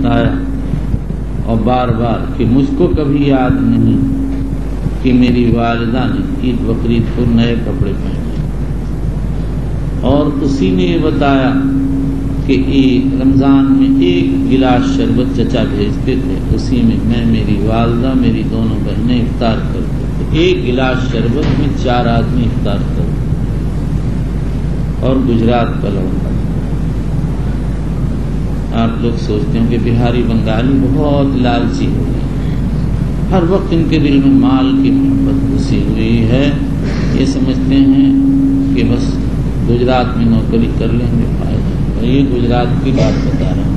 بتایا اور بار بار کہ مجھ کو کبھی یاد نہیں کہ میری والدہ نے عید بقرعید کو نئے کپڑے پہنے، اور اسی نے یہ بتایا کہ رمضان میں ایک گلاس شربت چچا بھیجتے تھے، اسی میں میں، میری والدہ، میری دونوں بہنیں افطار کرتے تھے۔ ایک گلاس شربت میں 4 آدمی افطار کرتے، اور گجرات کا لڑکا۔ آپ لوگ سوچتے ہیں کہ بہاری بنگالی بہت لالچی ہو گئے، ہر وقت ان کے دل میں مال کی محبت گھسی ہوئی ہے، یہ سمجھتے ہیں کہ بس گجرات میں نوکری کر لیں گے فائدہ۔ یہ گجرات کی بات بتا رہا ہوں۔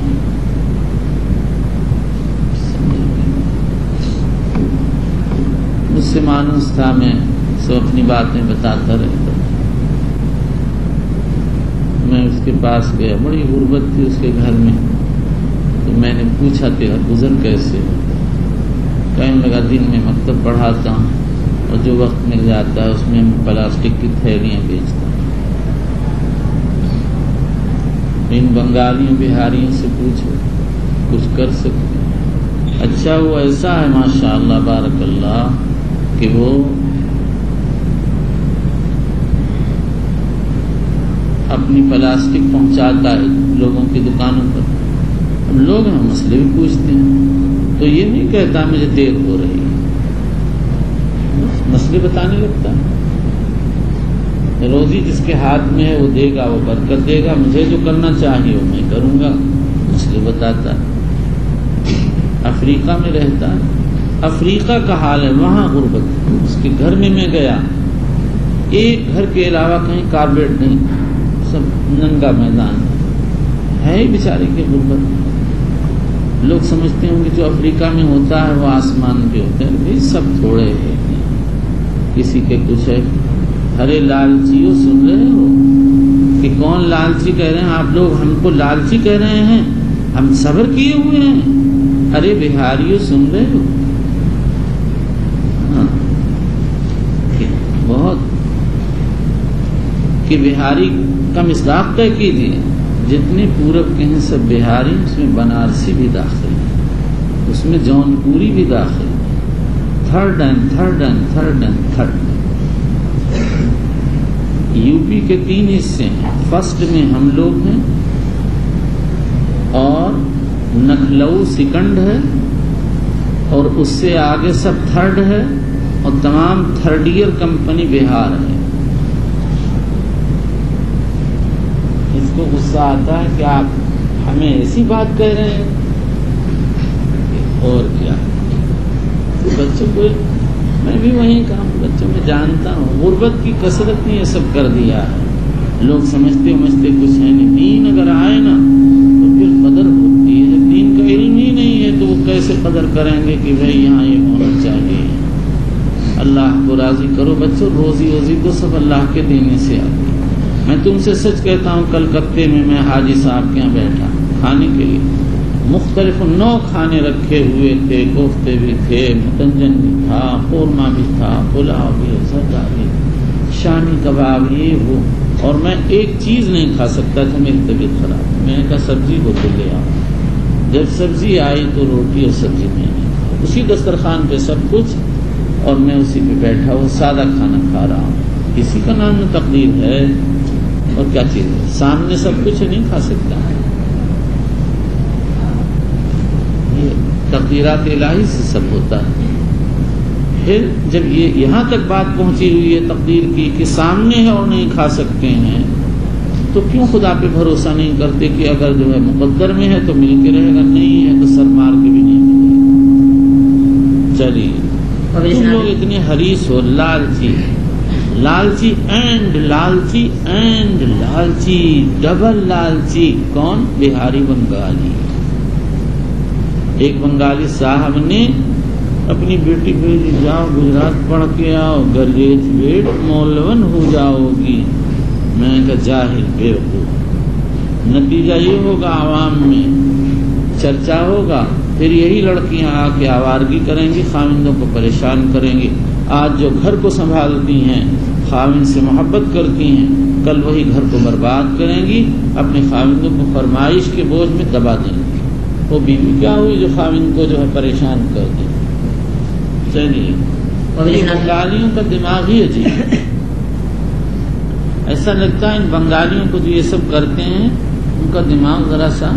مجھ سے مانوس تھا، میں سب اپنی باتیں بتاتا رہتا، میں اس کے پاس گیا، بڑی غربت تھی اس کے گھر میں، تو میں نے پوچھا تیرا گزر کیسے ہوتا؟ کہنے لگا دن میں مکتب پڑھاتا ہوں اور جو وقت مل جاتا ہے اس میں پلاسٹک کی تھیلیاں بیچتا ہوں۔ ان بنگالیوں بہاریوں سے پوچھو کچھ کر سکتے ہیں؟ اچھا وہ ایسا ہے ماشاءاللہ بارک اللہ کہ وہ اپنی پلاسٹک پہنچاتا ہے لوگوں کی دکانوں پر۔ اب لوگ ہم مسئلے بھی پوچھتے ہیں تو یہ نہیں کہتا مجھے دیر ہو رہی ہے، مسئلے بتانے لگتا ہے۔ روزی جس کے ہاتھ میں ہے وہ دے گا، وہ برکت دے گا، مجھے جو کرنا چاہیے وہ میں کروں گا، مسئلے بتاتا ہے۔ افریقہ میں رہتا ہے، افریقہ کا حال ہے، وہاں غربت، اس کے گھر میں گیا، ایک گھر کے علاوہ کہیں کارپیٹ نہیں، سب ننگا میدان ہے ہی بیچارے کی غربت۔ لوگ سمجھتے ہوں کہ جو افریقہ میں ہوتا ہے وہ آسمان پہ ہوتے ہیں، بھائی سب تھوڑے ہیں، کسی کے کچھ ہے۔ ارے لالچیوں سن رہے ہو کہ کون لالچی کہہ رہے ہیں؟ آپ لوگ ہم کو لالچی کہہ رہے ہیں، ہم صبر کیے ہوئے ہیں۔ ارے بہاریوں سن رہے ہو، بہت کہ بہاری کا مصداق طے کیجیے، جتنے پورب کے ہیں سب بہاری، اس میں بنارسی بھی داخل ہے، اس میں جون پوری بھی داخل ہے، third and third and third and third. U P کے 3 حصے ہیں، فرسٹ میں ہم لوگ ہیں، اور نکھلؤ سیکنڈ ہے، اور اس سے آگے سب تھرڈ ہے، اور تمام تھرڈ ایئر کمپنی بہار ہے۔ اس کو غصہ آتا ہے کہ آپ ہمیں ایسی بات کہہ رہے ہیں، اور کیا؟ بچوں کو میں بھی وہیں کام بچوں میں جانتا ہوں، غربت کی کثرت نے یہ سب کر دیا ہے۔ لوگ سمجھتے کچھ ہے نہیں، دین اگر آئے نا تو پھر قدر ہوتی ہے، جب دین کا علم ہی نہیں ہے تو وہ کیسے قدر کریں گے کہ بھائی یہاں یہ ہونا چاہیے۔ اللہ کو راضی کرو بچوں، روزی تو سب اللہ کے دینے سے آتی ہے۔ میں تم سے سچ کہتا ہوں، کلکتے میں میں حاجی صاحب کے یہاں بیٹھا کھانے کے لیے، مختلف 9 کھانے رکھے ہوئے تھے، کوفتے بھی تھے، متنجن بھی تھا، قورمہ بھی تھا، پلاؤ بھی، زردہ بھی، شامی کباب، یہ وہ، اور میں ایک چیز نہیں کھا سکتا تھا، میری طبیعت خراب۔ میں نے کہا سبزی ہو تو لے آؤ۔ جب سبزی آئی تو روٹی اور سبزی میں نے اسی دسترخوان پہ سب کچھ، اور میں اسی پہ بیٹھا وہ سادہ کھانا کھا رہا ہوں۔ اسی کا نام تقدیر ہے، اور کیا چیز ہے؟ سامنے سب کچھ نہیں کھا سکتا، تقدیرات الہی سے سب ہوتا ہے۔ پھر جب یہ یہاں تک بات پہنچی ہوئی ہے تقدیر کی کہ سامنے ہے اور نہیں کھا سکتے ہیں، تو کیوں خدا پہ بھروسہ نہیں کرتے کہ اگر جو ہے مقدر میں ہے تو مل کے رہے گا، نہیں ہے تو سر مار کے بھی نہیں ملے گا۔ چلیے تم لوگ اتنے حریص ہو، لالچی لالچی اینڈ لالچی اینڈ لالچی، ڈبل لالچی۔ کون؟ بہاری بنگالی۔ ایک بنگالی صاحب نے اپنی بیٹی بھیجی، جاؤ گجرات پڑھ کے آؤ، گریجویٹ مولون ہو جاؤ گی۔ میں نے کہا جاہل بیوقوف، نتیجہ یہ ہوگا عوام میں چرچا ہوگا، پھر یہی لڑکیاں آ کے آوارگی کریں گی، خاوندوں کو پریشان کریں گی۔ آج جو گھر کو سنبھالتی ہیں، خاوند سے محبت کرتی ہیں، کل وہی گھر کو برباد کریں گی، اپنے خاوندوں کو فرمائش کے بوجھ میں دبا دیں گی۔ وہ بیوی کیا ہوئی جو خاوند کو جو ہے پریشان کر دی. چلیے بنگالیوں کا دماغ ہی عجیب ہے. ایسا لگتا ہے ان بنگالیوں کو جو یہ سب کرتے ہیں ان کا دماغ ذرا سا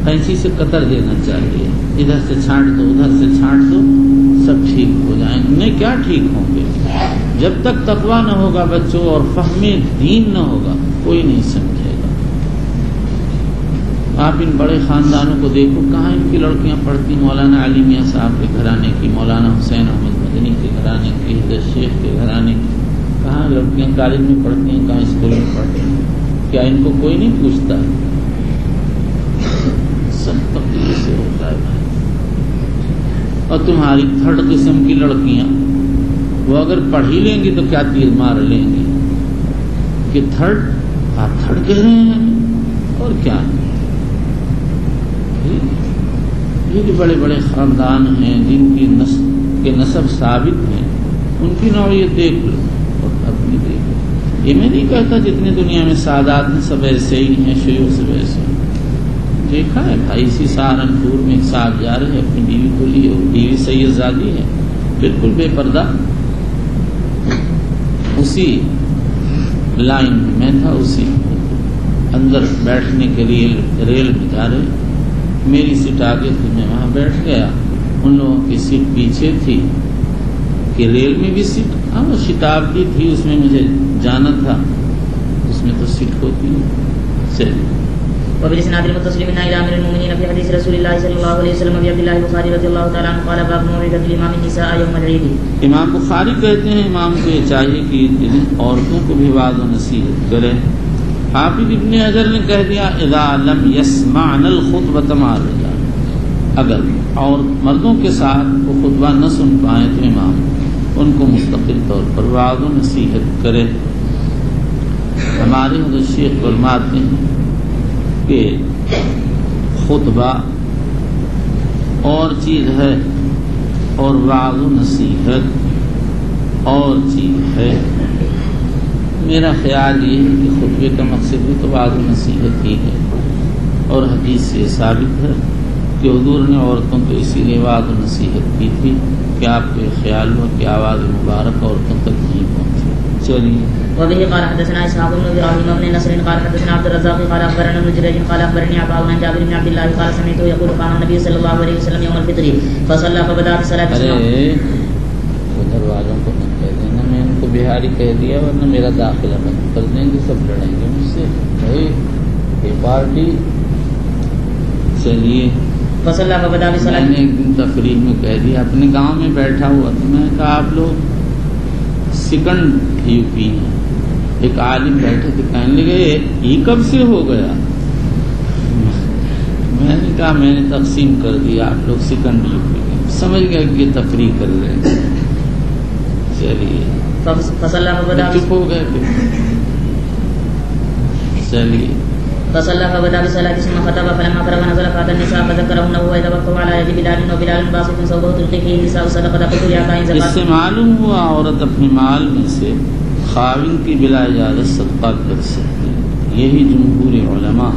قینچی سے قطر دینا چاہیے. ادھر سے چھانٹ دو ادھر سے چھانٹ دو سب ٹھیک ہو جائیں. نہیں کیا ٹھیک ہوں گے؟ جب تک تقویٰ نہ ہوگا بچوں اور فہم دین نہ ہوگا کوئی نہیں سمجھے گا. آپ ان بڑے خاندانوں کو دیکھو کہاں ان کی لڑکیاں پڑھتی. مولانا علی میاں صاحب کے گھرانے کی, مولانا حسین احمد مدنی کے گھرانے کی, حضرت شیخ کے گھرانے کی. کہاں لڑکیاں کالج میں پڑھتی ہیں, کہاں اسکول میں پڑھتی ہیں. کیا ان کو کوئی نہیں پوچھتا؟ سب تقدیر سے ہوتا ہے بھائی. اور تمہاری تھرڈ قسم کی لڑکیاں وہ اگر پڑھ ہی لیں گی تو کیا تیر مار لیں گی کہ تھرڈ, آپ تھرڈ کہہ رہے ہیں اور کیا. یہ جو بڑے بڑے خاندان ہیں جن کی نسب ثابت ہیں ان کی نوعیت دیکھ لو اور اپنی دیکھ لو. یہ میں نہیں کہتا جتنے دنیا میں سادات ہیں سب ایسے ہی ہیں, شیوخ سب ایسے ہیں. دیکھا ہے بھائی اسی سہارنپور میں ایک صاحب جا رہے ہیں اپنی بیوی کو لیے, بیوی سید زادی ہے بالکل بے پردہ. اسی لائن میں تھا, اسی اندر بیٹھنے کے لیے ریل میں جا رہے. میری سیٹ آگے تھی, میں وہاں بیٹھ گیا. ان لوگوں کی سیٹ پیچھے تھی کہ ریل میں بھی سیٹ, ہاں شتابدی تھی اس میں مجھے جانا تھا, اس میں تو سیٹ ہوتی ہے. چلیے وبالاسناد المتصل من الى امير المؤمنين في حديث رسول الله صلى الله عليه وسلم ابي عبد الله البخاري رضي الله تعالى عنه قال باب موعظه الامام النساء يوم العيد. امام بخاری کہتے ہیں امام کو یہ چاہیے کہ عورتوں کو بھی واعظ و نصیحت کرے. حافظ ابن حجر نے کہہ دیا اذا لم يسمعن الخطبه مع الرجال, اگر اور مردوں کے ساتھ وہ خطبہ نہ سن پائیں تو امام ان کو مستقل طور پر واعظ و نصیحت کرے. ہمارے حضرت شیخ فرماتے ہیں کہ خطبہ اور چیز ہے اور وعظ و نصیحت اور چیز ہے. میرا خیال یہ ہے کہ خطبے کا مقصد بھی تو وعظ و نصیحت ہی ہے, اور حدیث سے ثابت ہے کہ حضور نے عورتوں کو اسی لیے وعظ و نصیحت کی تھی کہ آپ کو یہ خیال ہوا کہ آواز مبارک عورتوں تک نہیں پہنچی. چلیے وبه قال حدثنا اسحاق بن ابراهيم بن نصر قال حدثنا عبد الرزاق قال اخبرنا ابن جريج قال اخبرني عطاء بن جابر بن عبد الله قال سمعته يقول قام النبي صلى الله عليه وسلم يوم الفطر فصلى فبدا بصلاه الصبح. ادھر والوں کو نہ کہہ دینا, میں ان کو بہاری کہہ دیا ورنہ میرا داخلہ بند کر دیں گے, سب لڑیں گے مجھ سے. بھائی یہ پارٹی. چلیے فصلى فبدا بصلاه. میں نے ایک دن تقریر میں کہہ دیا, اپنے گاؤں میں بیٹھا ہوا تو میں نے کہا آپ لوگ سیکنڈ یو پی ہیں. ایک عالم بیٹھے تھے, کہنے لگے یہ کب سے ہو گیا. میں نے کہا میں نے تقسیم کر دیا, آپ لوگ سیکنڈ یو پی ہیں. سمجھ گیا کہ یہ تفریح کر رہے ہیں. چلیے چپ ہو گئے پھر. چلیے فصلى فبدا بصلاة ثم خطب فلما فرغ نزل فأتى النساء فذكرهن وهو يتوقف على يد بلال وبلال باسط ثوبه تلقي فيه النساء صدقة قلت لعطاء اس زكاة. سے معلوم ہوا عورت اپنے مال میں سے خاوند کی بلا اجازت صدقہ کر سکتی ہے. یہی جمہور علماء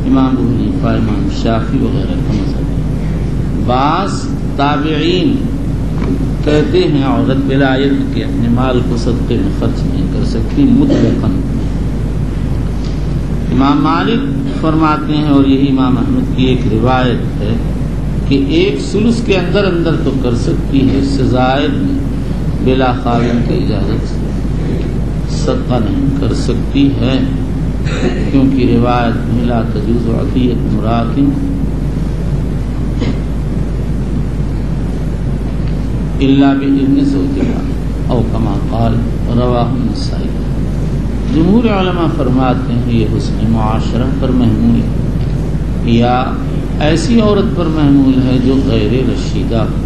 امام ابو حنیفہ, امام شافعی وغیرہ کا مذہب ہے. بعض تابعین کہتے ہیں عورت بلا اجازت کے اپنے مال کو صدقے میں خرچ نہیں کر سکتی مطلقاً. امام مالک فرماتے ہیں اور یہی امام احمد کی ایک روایت ہے کہ 1/3 کے اندر اندر تو کر سکتی ہے, اس سے زائد بلا خاوند کی اجازت صدقہ نہیں کر سکتی ہے, کیونکہ روایت میں لا تجوز عطیۃ امرأۃ الا بإذن زوجها او کما قال رواہ النسائی. جمہور علماء فرماتے ہیں یہ حسن معاشرہ پر محمول ہے یا ایسی عورت پر محمول ہے جو غیر رشیدہ ہو.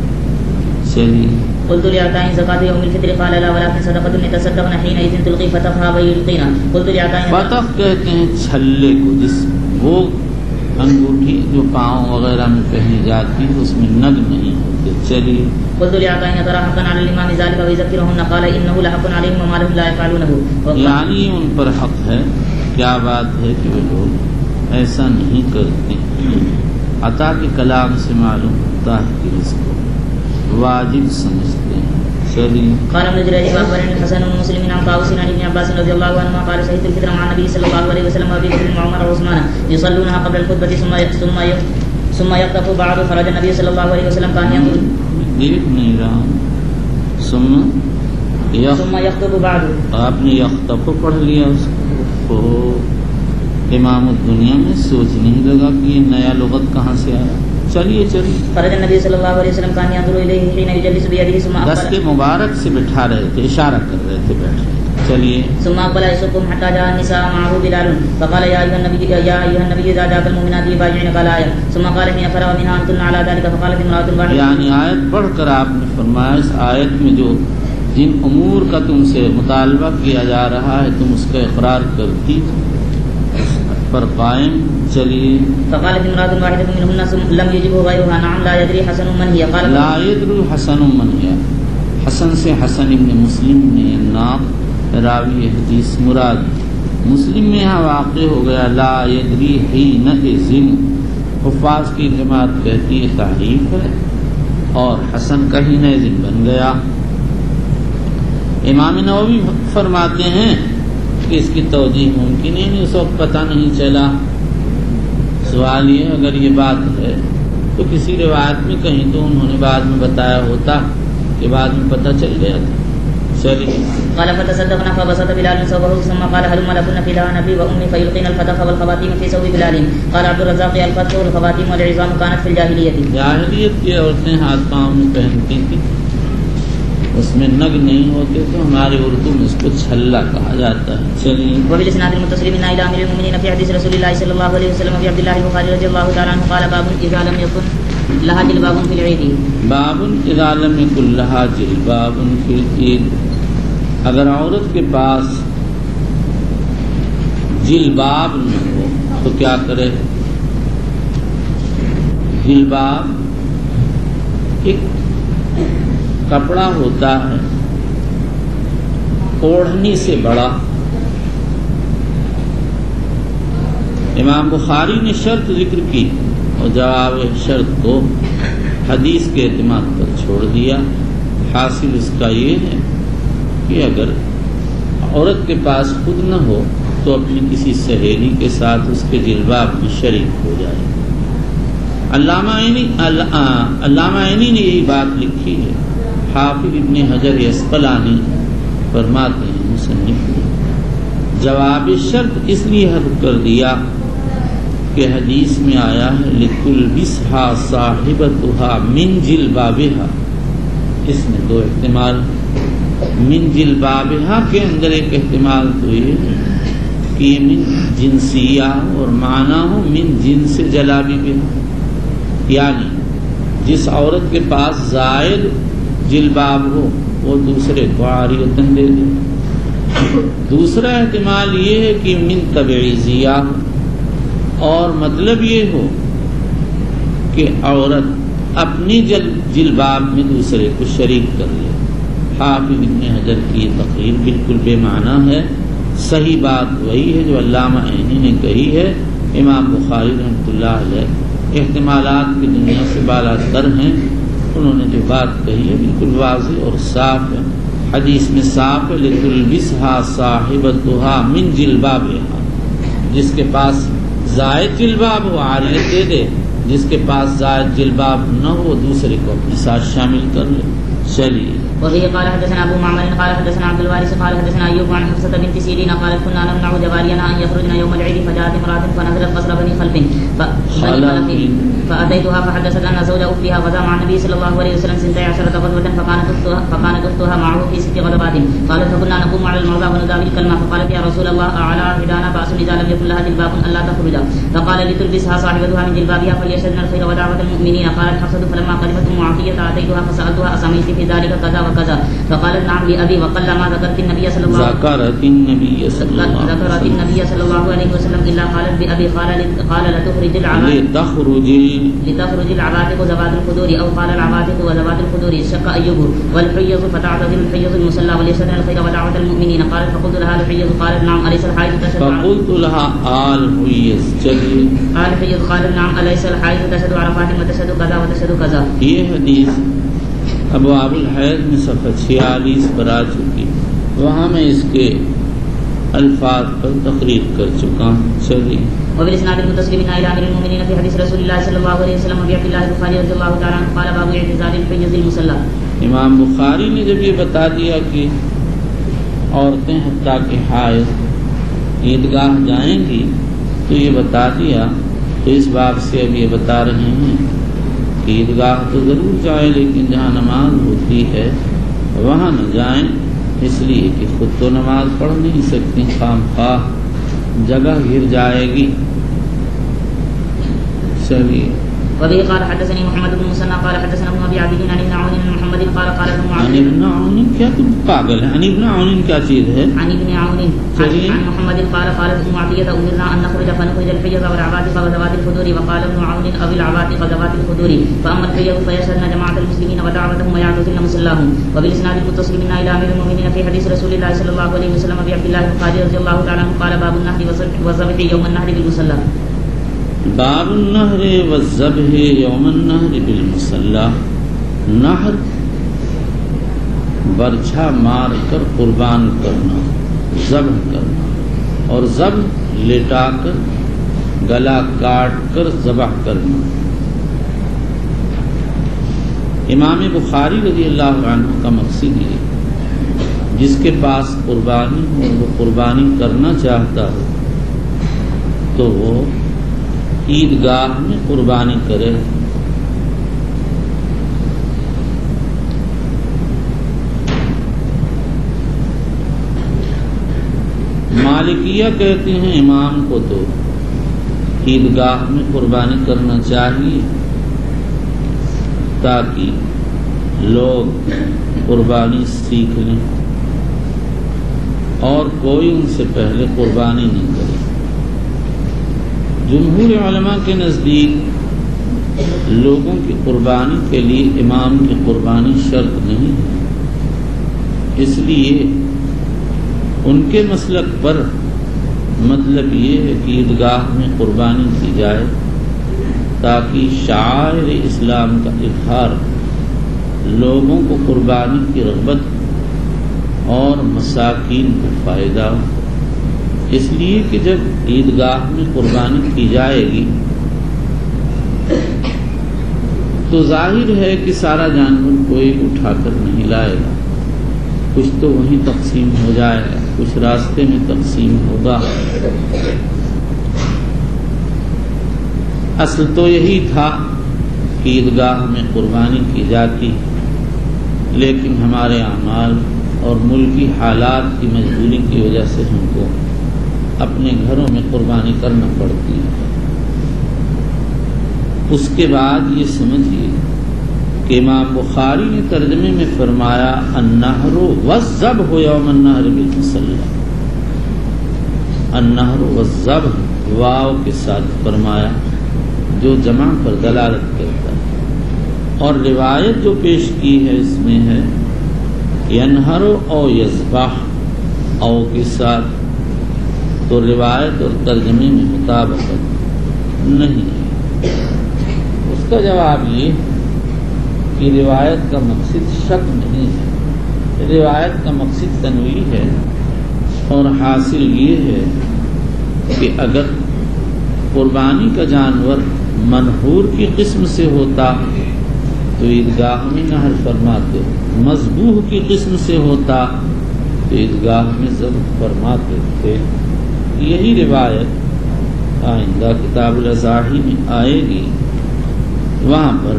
چلیے قلت لعطاء زكاة يوم الفطر قال لا ولكن صدقة يتصدقن حينئذ تلقي فتقها ويلقين. قلت لعطاء فتق کہتے ہیں چھلے کو, جس وہ انگوٹھی جو پاؤں وغیرہ میں پہنی جاتی ہے اس میں نگ نہیں ہوتے. چلیے قلت لعطاء ترى حقا على الامام ذلك ويذكرهن قال انه لحق عليهم وما لهم لا يفعلونه. یعنی ان پر حق ہے, کیا بات ہے کہ وہ لوگ ایسا نہیں کرتے. عطا کے کلام سے معلوم ہوتا ہے کہ اس کو واجب سمجھتے ہیں. چلیے. قال ابن جريج واخبرني الحسن بن مسلم عن طاووس عن ابن عباس رضي الله عنهما قال شهدت الفطر مع النبي صلى الله عليه وسلم وابي بكر وعمر وعثمان يصلونها قبل الخطبه ثم يخطف بعض خرج النبي صلى الله عليه وسلم كان ينظر دیکھ نہیں رہا. ثم يخطب بعض. آپ نے یخطف پڑھ لیا اس کو. امام الدنیا میں سوچ نہیں لگا کہ یہ نیا لغت کہاں سے آیا. چلیے. خرج النبي صلى الله عليه وسلم كان ينظر اليه حين يجلس بيده ثم دست مبارک سے بٹھا رہے تھے، اشارہ کر رہے تھے بیٹھ رہے. چلیے. ثم اقبل يسوقهم حتى جاء النساء معه بلال فقال يا ايها النبي اذا جاءك المؤمنات يبايعنك قال آية ثم قال حين فرغ منها انتن على ذلك فقالت امرأة واحدة. یعنی آیت پڑھ کر آپ نے فرمایا اس آیت میں جو جن امور کا تم سے مطالبہ کیا جا رہا ہے تم اس کا اقرار کرتی پر قائم. چلیے. فقالت امرأة واحدة منهن لم يجبه غيرها نعم لا يدري حسن من هي. قال لا يدري حسن من هي. حسن سے حسن ابن مسلم نے نام راوی حدیث مراد. مسلم میں یہاں واقع ہو گیا لا يدري حينئذ. حفاظ کی جماعت کہتی ہے تحریف ہے اور حسن کا حينئذ بن گیا. امام نووی فرماتے ہیں کہ اس کی توجیہ ممکن ہے نہیں، اس وقت پتہ نہیں چلا. سوال یہ اگر یہ بات ہے تو کسی روایت میں کہیں تو انہوں نے بعد میں بتایا ہوتا کہ بعد میں پتہ چل گیا تھا. چلیے. قال فتصدقنا فبسط بلال ثوبه ثم قال هلم لكن في نبي وامي فيلقين الفتح والخواتيم في ثوب بلال. قال عبد الرزاق الفتح والخواتيم والعظام كانت في الجاهليه. جاہلیت کی عورتیں ہاتھ پاؤں میں پہنتی تھیں، اس میں نگ نہیں ہوتے تو ہمارے اردو میں اس کو چھلا کہا جاتا ہے. چلیے. وبالاسناد المتصل من الى امير المؤمنين في حديث رسول الله صلى الله عليه وسلم في عبد الله البخاري رضي الله تعالى عنه قال باب اذا لم يكن لها جلباب في العيد. باب اذا لم يكن لها جلباب في العيد. اگر عورت کے پاس جلباب نہ ہو تو کیا کرے؟ جلباب ایک کپڑا ہوتا ہے اوڑھنی سے بڑا. امام بخاری نے شرط ذکر کی اور جواب شرط کو حدیث کے اعتماد پر چھوڑ دیا. حاصل اس کا یہ ہے کہ اگر عورت کے پاس خود نہ ہو تو اپنی کسی سہیلی کے ساتھ اس کے جلباب میں شریک ہو جائے. علامہ عینی نے یہی بات لکھی ہے. حافظ ابن حجر اسقلانی فرماتے ہیں مصنف نے جواب شرط اس لیے حذف کر دیا کہ حدیث میں آیا ہے لِتُلْبِسْهَا صَاحِبَتُهَا مِنْ جِلْبَابِهَا. اس میں دو احتمال. من جلبابها کے اندر ایک احتمال تو یہ کہ یہ من جنسیہ اور معنی ہو من جنس جلابی بها، یعنی جس عورت کے پاس زائد جلباب ہو وہ دوسرے کو عاریتن دے دے. دوسرا احتمال یہ ہے کہ من تبعیضیہ اور مطلب یہ ہو کہ عورت اپنی جلباب میں دوسرے کو شریک کر لے. حافظ ابن حجر کی یہ تقریر بالکل بے معنی ہے. صحیح بات وہی ہے جو علامہ عینی نے کہی ہے. امام بخاری رحمۃ اللہ علیہ احتمالات کی دنیا سے بالا تر ہیں. انہوں نے جو بات کہی ہے بالکل واضح اور صاف ہے. حدیث میں صاف ہے لِتُلْبِسْهَا صَاحِبَتُهَا مِنْ جِلْبَابِهَا. جس کے پاس زائد جلباب ہو عاریت دے دے، جس کے پاس زائد جلباب نہ ہو دوسرے کو اپنے ساتھ شامل کر لے. چلیے. وفيه قال حدثنا ابو معمر قال حدثنا عبد الوارث قال حدثنا ايوب عن حفصة بنت سيرين قالت كنا نمنع جوارينا ان يخرجن يوم العيد فجاءت امرأة فنزلت قصر بني خلف فاتيتها فحدثت ان زوج اختها غزا مع النبي صلى الله عليه وسلم 12 غزوة فكانت اختها معه في 6 غزوات. قالت فكنا نقوم على المرضى ونداوي الكلمة فقالت يا رسول الله اعلى عهدنا باس اذا لم يكن لها جلباب الا تخرج. فقال لتلبسها صاحبتها من جلبابها فليشهدن الخير ودعوة المؤمنين. قالت حفصة فلما قدمت معافية اتيتها فسالتها اسميت في في ذلك كذا وكذا فقالت نعم لأبي وقل ما ذكرت النبي صلى الله عليه وسلم إلا قالت بأبي قال لتخرج العواتق ذوات الخدور أو قال العواتق وذوات الخدور شق أيوب والحيض فتعتزل الحيض المصلى وليستدعي الخير ودعوة المؤمنين قالت فقلت لها الحيض قالت نعم أليس الحائض تشهد فقلت لها الحيض قالت نعم أليس الحائض تشهد عرفات وتشهد كذا وتشهد كذا. یہ حدیث ابواب الحیض میں صفحہ 46 پر آ چکی، وہاں میں اس کے الفاظ پر تقریر کر چکا ہوں. چلیے. وبالاسناد المتصل من الى امير المؤمنين في حديث رسول الله صلى الله عليه وسلم وفي عبد الله البخاري رضي الله تعالى عنه قال باب اعتزال الحيض المصلى. امام بخاری نے جب یہ بتا دیا کہ عورتیں حتیٰ کہ حائض عیدگاہ جائیں گی تو یہ بتا دیا، تو اس باب سے اب یہ بتا رہے ہیں کہ عیدگاہ تو ضرور جائیں لیکن جہاں نماز ہوتی ہے وہاں نہ جائیں، اس لیے کہ خود تو نماز پڑھ نہیں سکتی، خام خواہ جگہ گر جائے گی. چلیے. وبه قال حدثني محمد بن مسنى قال حدثنا ابن ابي عبد عن ابن عون بن محمد قال قال ابن عون ابن عون کیا تم پاگل ہیں؟ ابن عون کیا چیز ہے؟ عن ابن عون عن محمد قال قال ابن عطية امرنا ان نخرج فنخرج الحيض والعواتق وذوات الخدور وقال ابن عون او العواتق وذوات الخدور فاما الحيض فيشهدن جماعة المسلمين ودعوتهم ويعتزلن مصلاهم. وبالاسناد المتصل منا الى امير المؤمنين في حديث رسول الله صلى الله عليه وسلم ابي عبد الله البخاري رضي الله تعالى عنه قال باب النهر والذبح يوم النهر بالمصلى. باب النہر والذبح یوم النہر بالمصلی. نہر برچھا مار کر قربان کرنا، ذبح کرنا، اور ذبح لٹا کر گلا کاٹ کر ذبح کرنا. امام بخاری رضی اللہ عنہ کا مقصد یہ جس کے پاس قربانی ہو وہ قربانی کرنا چاہتا ہو تو وہ عیدگاہ میں قربانی کرے. مالکیہ کہتے ہیں امام کو تو عیدگاہ میں قربانی کرنا چاہیے تاکہ لوگ قربانی سیکھ لیں اور کوئی ان سے پہلے قربانی نہیں کرے. جمہور علماء کے نزدیک لوگوں کی قربانی کے لیے امام کی قربانی شرط نہیں ہے، اس لیے ان کے مسلک پر مطلب یہ ہے کہ عیدگاہ میں قربانی کی جائے تاکہ شعائر اسلام کا اظہار، لوگوں کو قربانی کی رغبت اور مساکین کو فائدہ ہو. اس لیے کہ جب عیدگاہ میں قربانی کی جائے گی تو ظاہر ہے کہ سارا جانور کوئی اٹھا کر نہیں لائے گا، کچھ تو وہیں تقسیم ہو جائے گا، کچھ راستے میں تقسیم ہوگا. اصل تو یہی تھا کہ عیدگاہ میں قربانی کی جاتی، لیکن ہمارے اعمال اور ملکی حالات کی مجبوری کی وجہ سے ہم کو اپنے گھروں میں قربانی کرنا پڑتی ہے. اس کے بعد یہ سمجھیے کہ امام بخاری نے ترجمے میں فرمایا النہر والذبح یوم النہر بالمصلی. النہر والذبح واو کے ساتھ فرمایا جو جمع پر دلالت کرتا ہے، اور روایت جو پیش کی ہے اس میں ہے ینہر او یذبح او کے ساتھ، تو روایت اور ترجمے میں مطابقت نہیں ہے. اس کا جواب یہ کہ روایت کا مقصد شک نہیں ہے، روایت کا مقصد تنویع ہے، اور حاصل یہ ہے کہ اگر قربانی کا جانور منحور کی قسم سے ہوتا تو عیدگاہ میں نہر فرماتے، مذبوح کی قسم سے ہوتا تو عیدگاہ میں ذبح فرماتے تھے. یہی روایت آئندہ کتاب الاضاحی میں آئے گی، وہاں پر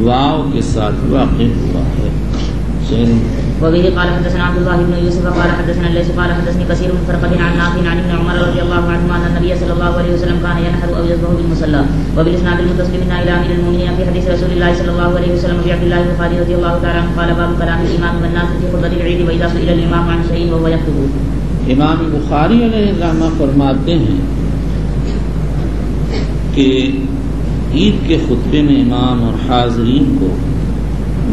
واو کے ساتھ واقع ہوا ہے. وبه قال حدثنا عبد الله بن يوسف قال حدثنا الليث قال حدثني كثير من فرقة عن نافع عن ابن عمر رضي الله عنهما أن النبي صلى الله عليه وسلم كان ينحر أو يذبح بالمصلى. وبالإسناد المتصل منا إلى أمير المؤمنين في حديث رسول الله صلى الله عليه وسلم في عبد الله البخاري رضي الله تعالى عنه قال باب كلام الإمام والناس في خطبة العيد وإذا سئل الإمام عن شيء وهو يخطب. امام بخاری علیہ الرحمہ فرماتے ہیں کہ عید کے خطبے میں امام اور حاضرین کو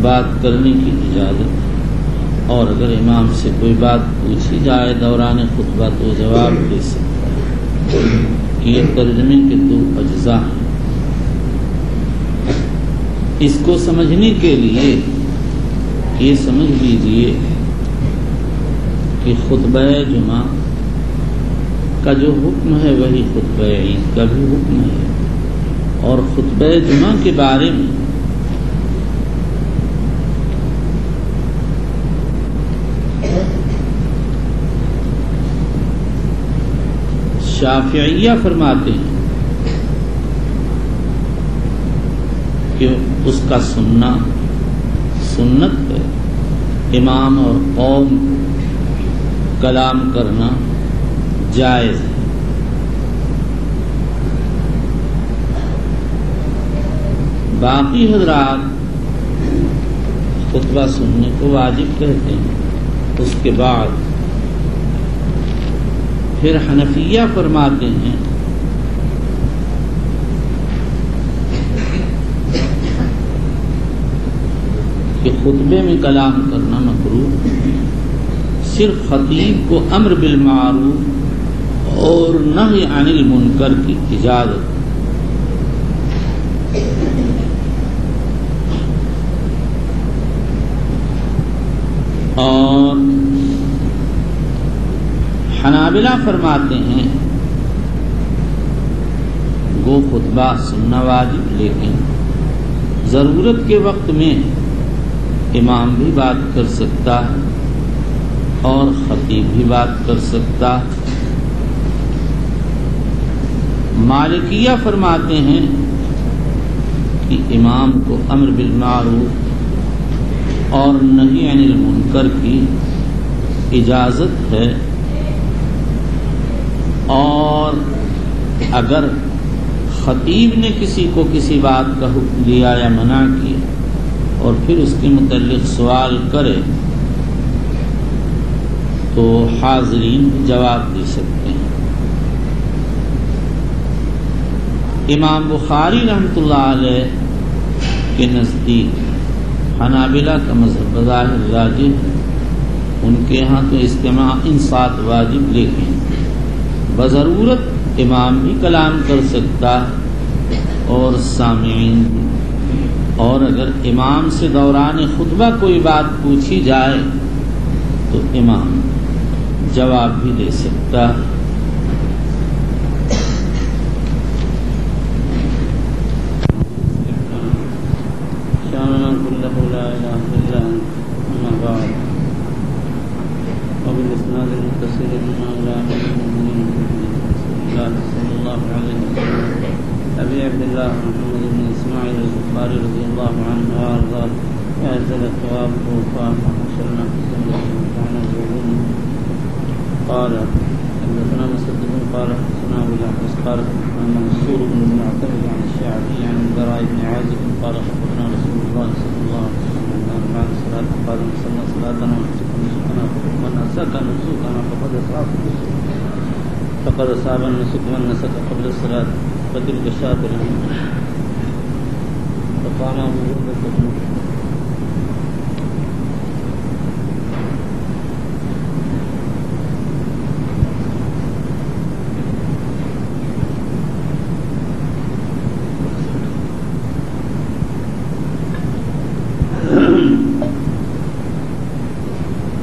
بات کرنے کی اجازت ہے، اور اگر امام سے کوئی بات پوچھی جائے دوران خطبہ تو جواب دے سکتا ہے۔ یہ ترجمے کے دو اجزاء ہیں۔ اس کو سمجھنے کے لیے یہ سمجھ لیجئے کہ خطبہ جمعہ کا جو حکم ہے وہی خطبہ عید کا بھی حکم ہے، اور خطبہ جمعہ کے بارے میں شافعیہ فرماتے ہیں کہ اس کا سننا سنت ہے، امام اور قوم کلام کرنا جائز ہے۔ باقی حضرات خطبہ سننے کو واجب کہتے ہیں۔ اس کے بعد پھر حنفیہ فرماتے ہیں کہ خطبے میں کلام کرنا مکروہ، صرف خطیب کو امر بالمعروف اور نہی عن المنکر کی اجازت، اور حنابلہ فرماتے ہیں گو خطبہ سننا واجب، لیکن ضرورت کے وقت میں امام بھی بات کر سکتا ہے اور خطیب بھی بات کر سکتا ہے۔ مالکیہ فرماتے ہیں کہ امام کو امر بالمعروف اور نہی عن المنکر کی اجازت ہے، اور اگر خطیب نے کسی کو کسی بات کا حکم دیا یا منع کیا اور پھر اس کے متعلق سوال کرے تو حاضرین جواب دے سکتے ہیں۔ امام بخاری رحمۃ اللہ علیہ کے نزدیک حنابلہ کا مذہب بظاہر راجح ہے، ان کے ہاں تو اجتماع انصات واجب، لیکن بضرورت امام بھی کلام کر سکتا ہے اور سامعین بھی، اور اگر امام سے دوران خطبہ کوئی بات پوچھی جائے تو امام جواب بھی دے سکتا ہے۔ أبي عبد الله محمد بن إسماعيل البخاري رضي الله عنه وأرضاه فأنزل ثوابه فحشرنا قال حدثنا مسدد قال حدثنا أبو الأحوص قال منصور بن المعتمد عن الشعبي عن البراء بن عازب قال خطبنا رسول الله صلى الله عليه وسلم بعد الصلاة قال من صلى صلاتنا ومن أساك نسوكنا فقد أصاب النسك من نسك قبل الصلاة فتلك شاة له فقام أبو بردة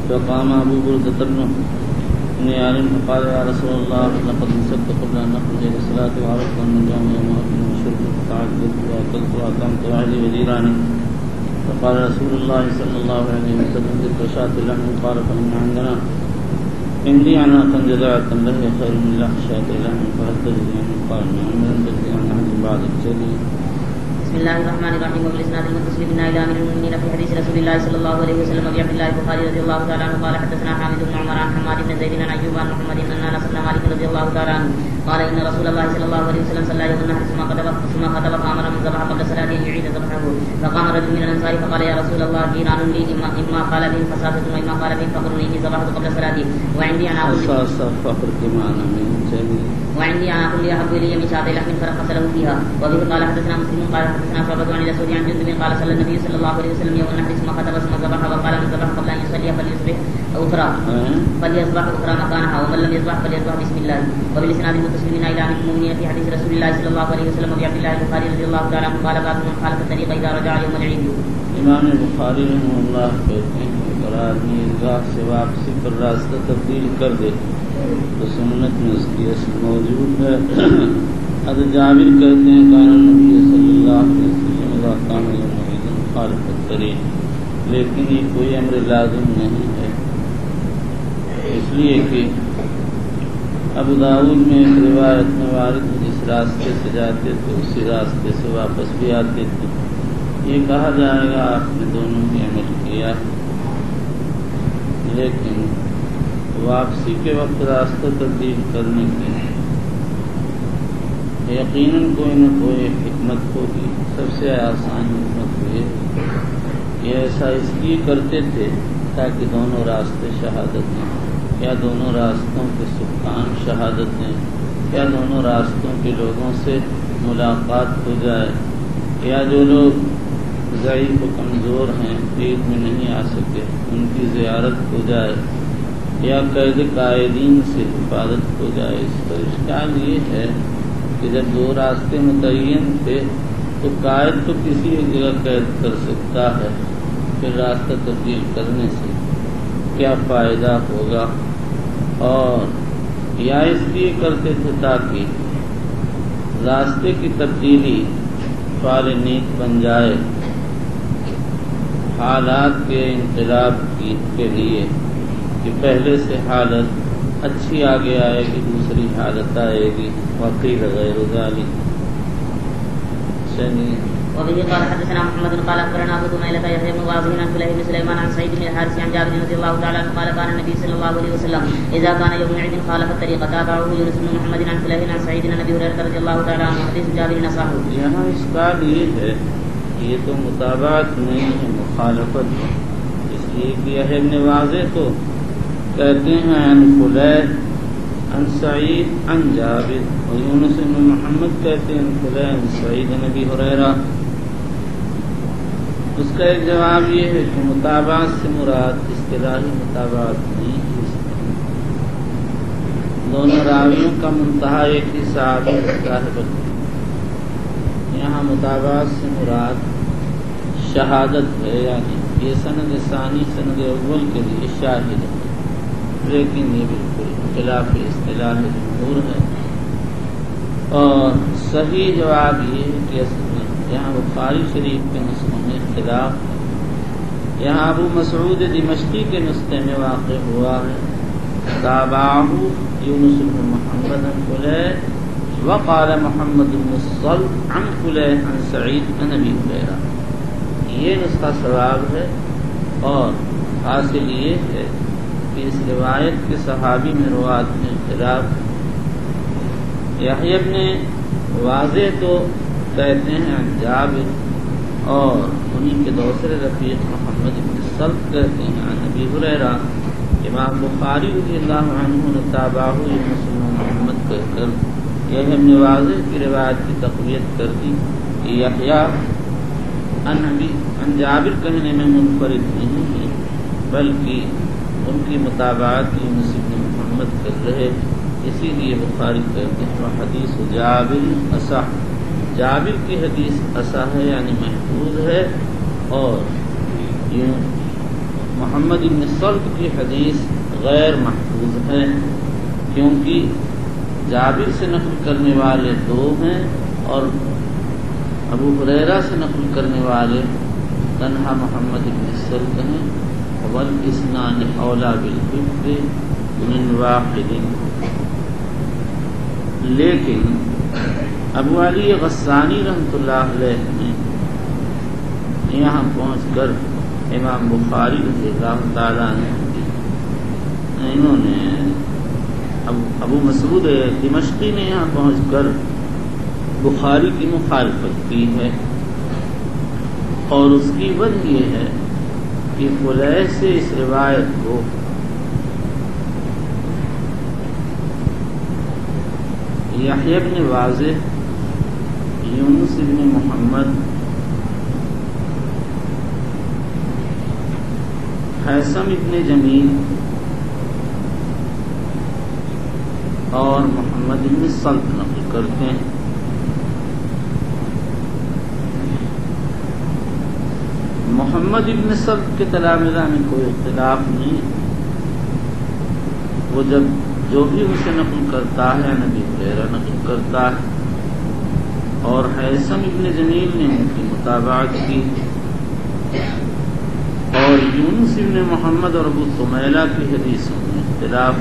فقام أبو بردة بن عالم فقال يا رسول الله لقد نسكت قبل أن نخرج إلى الصلاة وعرفت أن اليوم يوم أكل وشرب فتعجلت وأكلت وأطعمت أهلي وجيراني فقال رسول الله صلى الله عليه وسلم ذكر شاة اللحم قال فإن عندنا عندي عناقا جذعة لهي خير من لحم شاة اللحم فهل تجزي عنه قال نعم لن تجزي عن أحد بعد الجلي بسم الله الرحمن الرحيم وبالاسناد المتصل بنا الى امير المؤمنين في حديث رسول الله صلى الله عليه وسلم ابي عبد الله البخاري رضي الله تعالى عنه قال حدثنا حامد بن عمر عن حماد بن زيد عن ايوب عن محمد ان انس بن مالك رضي الله تعالى عنه قال ان رسول الله صلى الله عليه وسلم صلى يوم النحر ثم خطب فامر من ذبح قبل صلاته ان يعيد ذبحه فقام رجل من الانصار فقال يا رسول الله جيران لي اما قال به فساده واما قال به فقر اني ذبحت قبل صلاتي وعندي انا فخر کے معنی میں چلیے وعندي انا كل احب الي من شاة لحم فرقص له فيها وبه قال حدثنا مسلم قال حدثنا شعبة عن الاسود عن جندب قال صلى النبي صلى الله عليه وسلم يوم النحر ثم خطب ثم ذبح وقال من ذبح قبل ان يصلي فليصبح اخرى مكانها ومن لم يصبح فليصبح بسم الله وبالاسناد المتصل بنا الى امير المؤمنين في حديث رسول الله صلى الله عليه وسلم ابي عبد الله البخاري رضي الله تعالى عنه قال باب من خالف الطريق اذا رجع يوم العيد. امام بخاری رحمہ اللہ کہتے ہیں اگر آدمی عیدگاہ سے واپسی پر راستہ تبدیل کر دے تو سنت میں اس کی اصل موجود ہے. حضرت جابر کہتے ہیں کان نبی صلی اللہ علیہ وسلم اذا کان یوم العید خالف الطریق، لیکن یہ کوئی امر لازم نہیں ہے، اس لیے کہ ابو داؤد میں ایک روایت میں وارد جس راستے سے جاتے تھے اسی راستے سے واپس بھی آتے تھے. یہ کہا جائے گا آپ نے دونوں بھی عمل کیا، لیکن واپسی کے وقت راستہ تبدیل کرنے کی یقیناً کوئی نہ کوئی حکمت ہوگی. سب سے آسان حکمت یہ ایسا اس لیے کرتے تھے تاکہ دونوں راستے شہادت دیں، یا دونوں راستوں کے سکان شہادت دیں، یا دونوں راستوں کے لوگوں سے ملاقات ہو جائے، یا جو لوگ ضعیف و کمزور ہیں عید میں نہیں آ سکے ان کی زیارت ہو جائے، یا قید قائدین سے حفاظت ہو جائے. اس پر اشکال یہ ہے کہ جب دو راستے متعین تھے تو قائد تو کسی ایک جگہ قید کر سکتا ہے، پھر راستہ تبدیل کرنے سے کیا فائدہ ہوگا. اور یا اس لیے کرتے تھے تاکہ راستے کی تبدیلی فعل نیک بن جائے، حالات کے انقلاب کے لیے کہ پہلے سے حالت اچھی آگے آئے گی دوسری حالت آئے گی. وقیل غیر ذلک. وبه قال حدثنا محمد قال اخبرنا ابو دميلة يحيى بن واضح عن فليح بن سليمان عن سعيد بن الحارث عن جابر رضي الله تعالى عنه قال كان النبي صلى الله عليه وسلم اذا كان يوم العيد خالف الطريق تابعه يونس بن محمد عن فليح عن سعيد عن ابي هريرة رضي الله تعالى عنه حديث جابر صحيح. یہاں اشکال یہ ہے یہ تو مطابقت نہیں ہے، مخالفت ہے، اس لیے کہ یحییٰ بن واضح تو کہتے ہیں عن فلیح عن سعید عن جابر، اور یونس بن محمد کہتے ہیں عن فلیح عن سعید عن ابی ہریرہ. اس کا ایک جواب یہ ہے کہ مطابعت سے مراد اصطلاحی مطابعت نہیں ہے، دونوں راویوں کا منتہا ایک ہی صحابی صاحب. یہاں مطابعت سے مراد شہادت ہے، یعنی یہ سند ثانی سند اول کے لیے شاہد ہے، لیکن یہ بالکل خلاف اصطلاح جمہور ہے. اور صحیح جواب یہ ہے کہ یہاں بخاری شریف کے نسخوں میں اختلاف ہے. یہاں ابو مسعود دمشقی کے نسخے میں واقع ہوا ہے تابعہ یونس بن محمد عن فلیح وقال محمد بن الصلب عن فلیح عن سعید عن ابی ہریرہ. یہ نسخہ صواب ہے، اور حاصل یہ ہے کہ اس روایت کے صحابی میں روات میں اختلاف. یحییٰ بن واضح تو کہتے ہیں عن جابر، اور انہی کے دوسرے رفیق محمد بن الصلب کہتے ہیں عن ابی ہریرہ. امام بخاری رضی اللہ عنہ نے تابعہ یونس بن محمد کہہ کر یحییٰ بن واضح کی روایت کی تقویت کر دی کہ یحییٰ عن جابر کہنے میں منفرد نہیں ہے، بلکہ ان کی مطابعت یونس بن محمد کر رہے. اسی لیے بخاری کہتے ہیں حدیث جابر اصح، جابر کی حدیث اصح ہے یعنی محفوظ ہے، اور محمد بن صلب کی حدیث غیر محفوظ ہے، کیونکہ جابر سے نقل کرنے والے دو ہیں اور ابو ہریرہ سے نقل کرنے والے تنہا محمد بن صلب ہیں. والاثنان اولی بالحفظ من واحد، لیکن ابو علی غسانی رحمۃ اللہ علیہ نے یہاں پہنچ کر امام بخاری رضی اللہ تعالیٰ انہوں نے ابو مسعود دمشقی نے یہاں پہنچ کر بخاری کی مخالفت کی ہے، اور اس کی وجہ یہ ہے کہ فلیح سے اس روایت کو یحییٰ بن واضح، یونس بن محمد، حیثم ابن جمیل اور محمد بن سلط نقل کرتے ہیں۔ محمد ابن سلط کے تلامذہ میں کوئی اختلاف نہیں، وہ جب جو بھی اسے نقل کرتا ہے نبی ہریرہ نقل کرتا ہے، اور حیثم ابن جمیل نے ان کی مطابقت کی، اور یونس ابن محمد اور ابو سمیلہ کی حدیثوں میں اختلاف،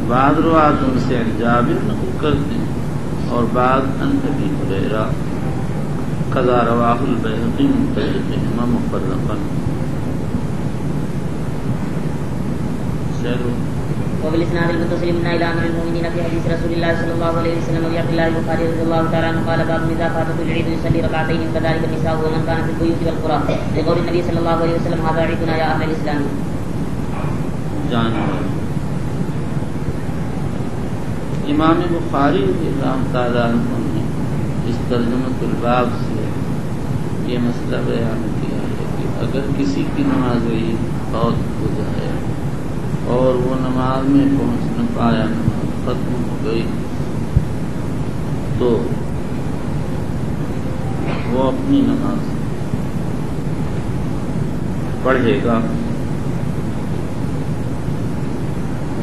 بعض روایت ان سے عن جابر نقل کرتے ہیں اور بعض عن ابی ہریرہ، قضا رواہ البیہقی من طریقہما مفرقا۔ وبالاسناد المتصل من الى امر المؤمنين في حديث رسول الله صلى الله عليه وسلم وعبد الله البخاري رضي الله تعالى عنه قال باب اذا فاتته العيد يصلي ركعتين كذلك النساء ومن كان في البيوت والقرى، لقول النبي صلى الله عليه وسلم هذا عيدنا يا اهل الاسلام۔ امام بخاری رضی اللہ تعالیٰ عنہ نے اس ترجمۃ الباب سے یہ مسئلہ بیان کیا ہے کہ اگر کسی کی نماز عید فوت ہو جائے اور وہ نماز میں پہنچ نہ پایا، نماز ختم ہو گئی، تو وہ اپنی نماز پڑھے گا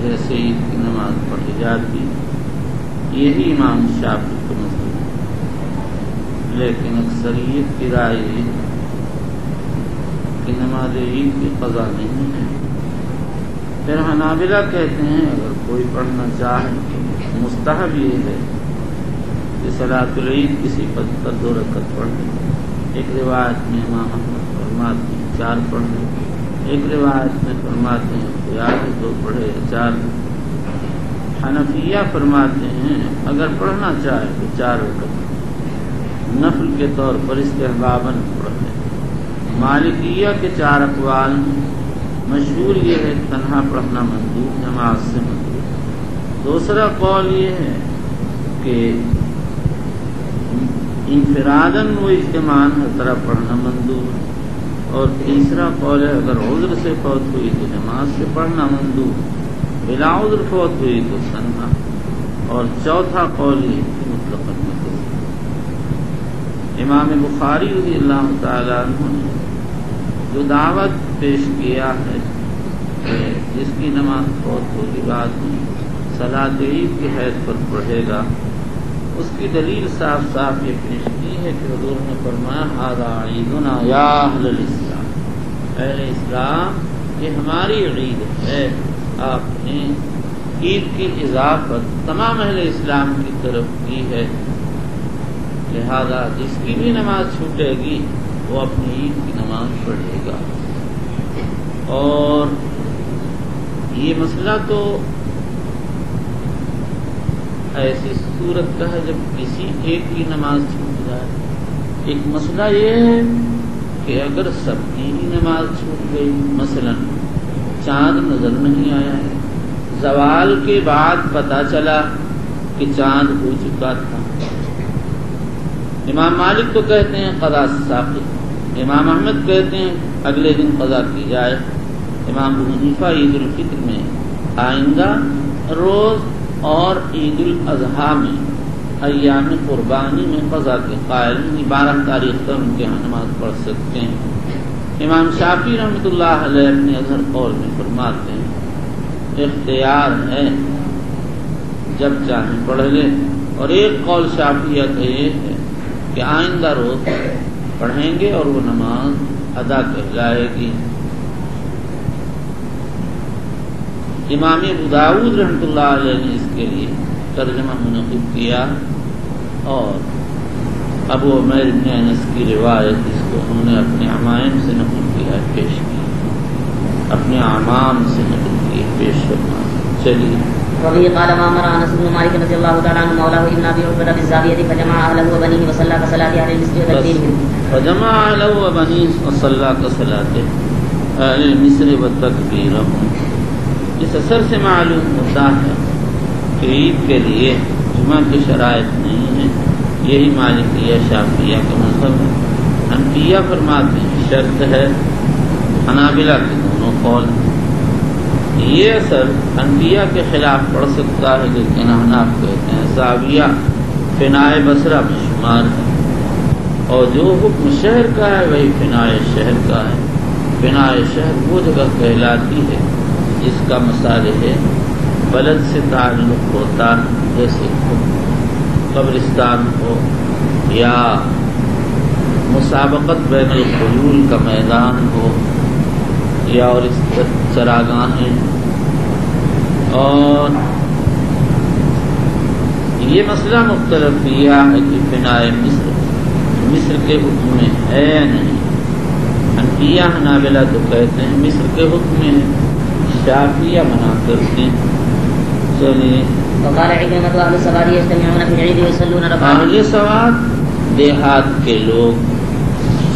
جیسے عید کی نماز پڑھی جاتی۔ یہی امام شافعی کا مسئلہ ہے، لیکن اکثریت کی رائے یہ کہ نماز عید کی قضا نہیں ہے۔ پھر حنابلہ کہتے ہیں اگر کوئی پڑھنا چاہے تو مستحب یہ ہے کہ صلاۃ العید کی صفت پر 2 رکعت پڑھ لیں۔ ایک روایت میں امام احمد فرماتے ہیں 4 پڑھ لیں، ایک روایت میں فرماتے ہیں اختیار ہے 2 پڑھے یا 4۔ حنفیہ فرماتے ہیں اگر پڑھنا چاہے تو 4 رکعت نفل کے طور پر استحباباً پڑھ لیں۔ مالکیہ کے 4 اقوال ہیں، مشہور یہ ہے تنہا پڑھنا مندوب، نماز سے مندوب۔ دوسرا قول یہ ہے کہ انفراداً و اجتماعاً ہر طرح پڑھنا مندوب ہے، اور تیسرا قول ہے اگر عذر سے فوت ہوئی تو نماز سے پڑھنا مندوب، بلا عذر فوت ہوئی تو تنہا، اور چوتھا قول یہ کہ مطلقاً مندوب۔ امام بخاری رضی اللہ تعالیٰ عنہ نے جو دعوت پیش کیا ہے کہ جس کی نماز فوت ہوگی بعد میں صلاۃ عید کی حیث پر پڑھے گا، اس کی دلیل صاف صاف یہ پیش کی ہے کہ حضور نے فرمایا ھذا عیدنا یا اہل الاسلام، اہل اسلام یہ ہماری عید ہے۔ آپ نے عید کی اضافت تمام اہل اسلام کی طرف کی ہے، لہذا جس کی بھی نماز چھوٹے گی وہ اپنی عید کی نماز پڑھے گا۔ اور یہ مسئلہ تو ایسی صورت کا ہے جب کسی ایک کی نماز چھوٹ جائے۔ ایک مسئلہ یہ ہے کہ اگر سب کی ہی نماز چھوٹ گئی، مثلا چاند نظر نہیں آیا ہے، زوال کے بعد پتہ چلا کہ چاند ہو چکا تھا، امام مالک تو کہتے ہیں قضا ساقط، امام احمد کہتے ہیں اگلے دن قضا کی جائے، امام ابو حنیفہ عید الفطر میں آئندہ روز اور عید الاضحیٰ میں ایام قربانی میں قضا کے قائل 12 تاریخ تک ان کے یہاں نماز پڑھ سکتے ہیں۔ امام شافعی رحمۃ اللہ علیہ اپنے اظہر قول میں فرماتے ہیں اختیار ہے، جب چاہیں پڑھ لے، اور ایک قول شافعیہ کا یہ ہے کہ آئندہ روز پڑھیں گے اور وہ نماز ادا کہلائے گی۔ امام ابو داؤد رحمۃ اللہ علیہ نے اس کے لیے ترجمہ منعقد کیا اور ابو عمیر بن انس کی روایت اس کو انہوں نے اپنے عمائم سے نقل کیا پیش کی، اپنے عمام سے نقل کی پیش فرما۔ چلیے وبه قال ما امر انس بن مالك رضي الله تعالى عنه مولاه ابن ابي عتبة بالزاوية فجمع اهله وبنيه وصلى كصلاة اهل المصر وتكبيرهم فجمع اهله وبنيه وصلى كصلاة اهل المصر وتكبيرهم۔ اس اثر سے معلوم ہوتا ہے کہ عید کے لیے جمعہ کی شرائط نہیں ہے، یہی مالکیہ شافعیہ کا مذہب ہے۔ حنفیہ فرماتے ہیں شرط ہے، حنابلہ کے دونوں قول ہیں۔ یہ اثر حنفیہ کے خلاف پڑ سکتا ہے، لیکن حناف کہتے ہیں زاویہ فنائے بصرہ میں شمار ہے، اور جو حکم شہر کا ہے وہی فنائے شہر کا ہے۔ فنائے شہر وہ جگہ کہلاتی ہے جس کا مصالح بلد سے تعلق ہوتا ہے، جیسے قبرستان ہو یا مسابقت بین الخیول کا میدان ہو یا اور اس چراگاہیں۔ اور یہ مسئلہ مختلف کیا ہے کہ فنائے مصر کے حکم میں ہے یا نہیں۔ حنفیہ حنابلہ تو کہتے ہیں مصر کے حکم میں ہے، شافعیہ منع کرتے ہیں۔ چلیے وقال عكرمة اهل السواد يجتمعون في العيد ويصلون ركعتين اہل سواد دیہات کے لوگ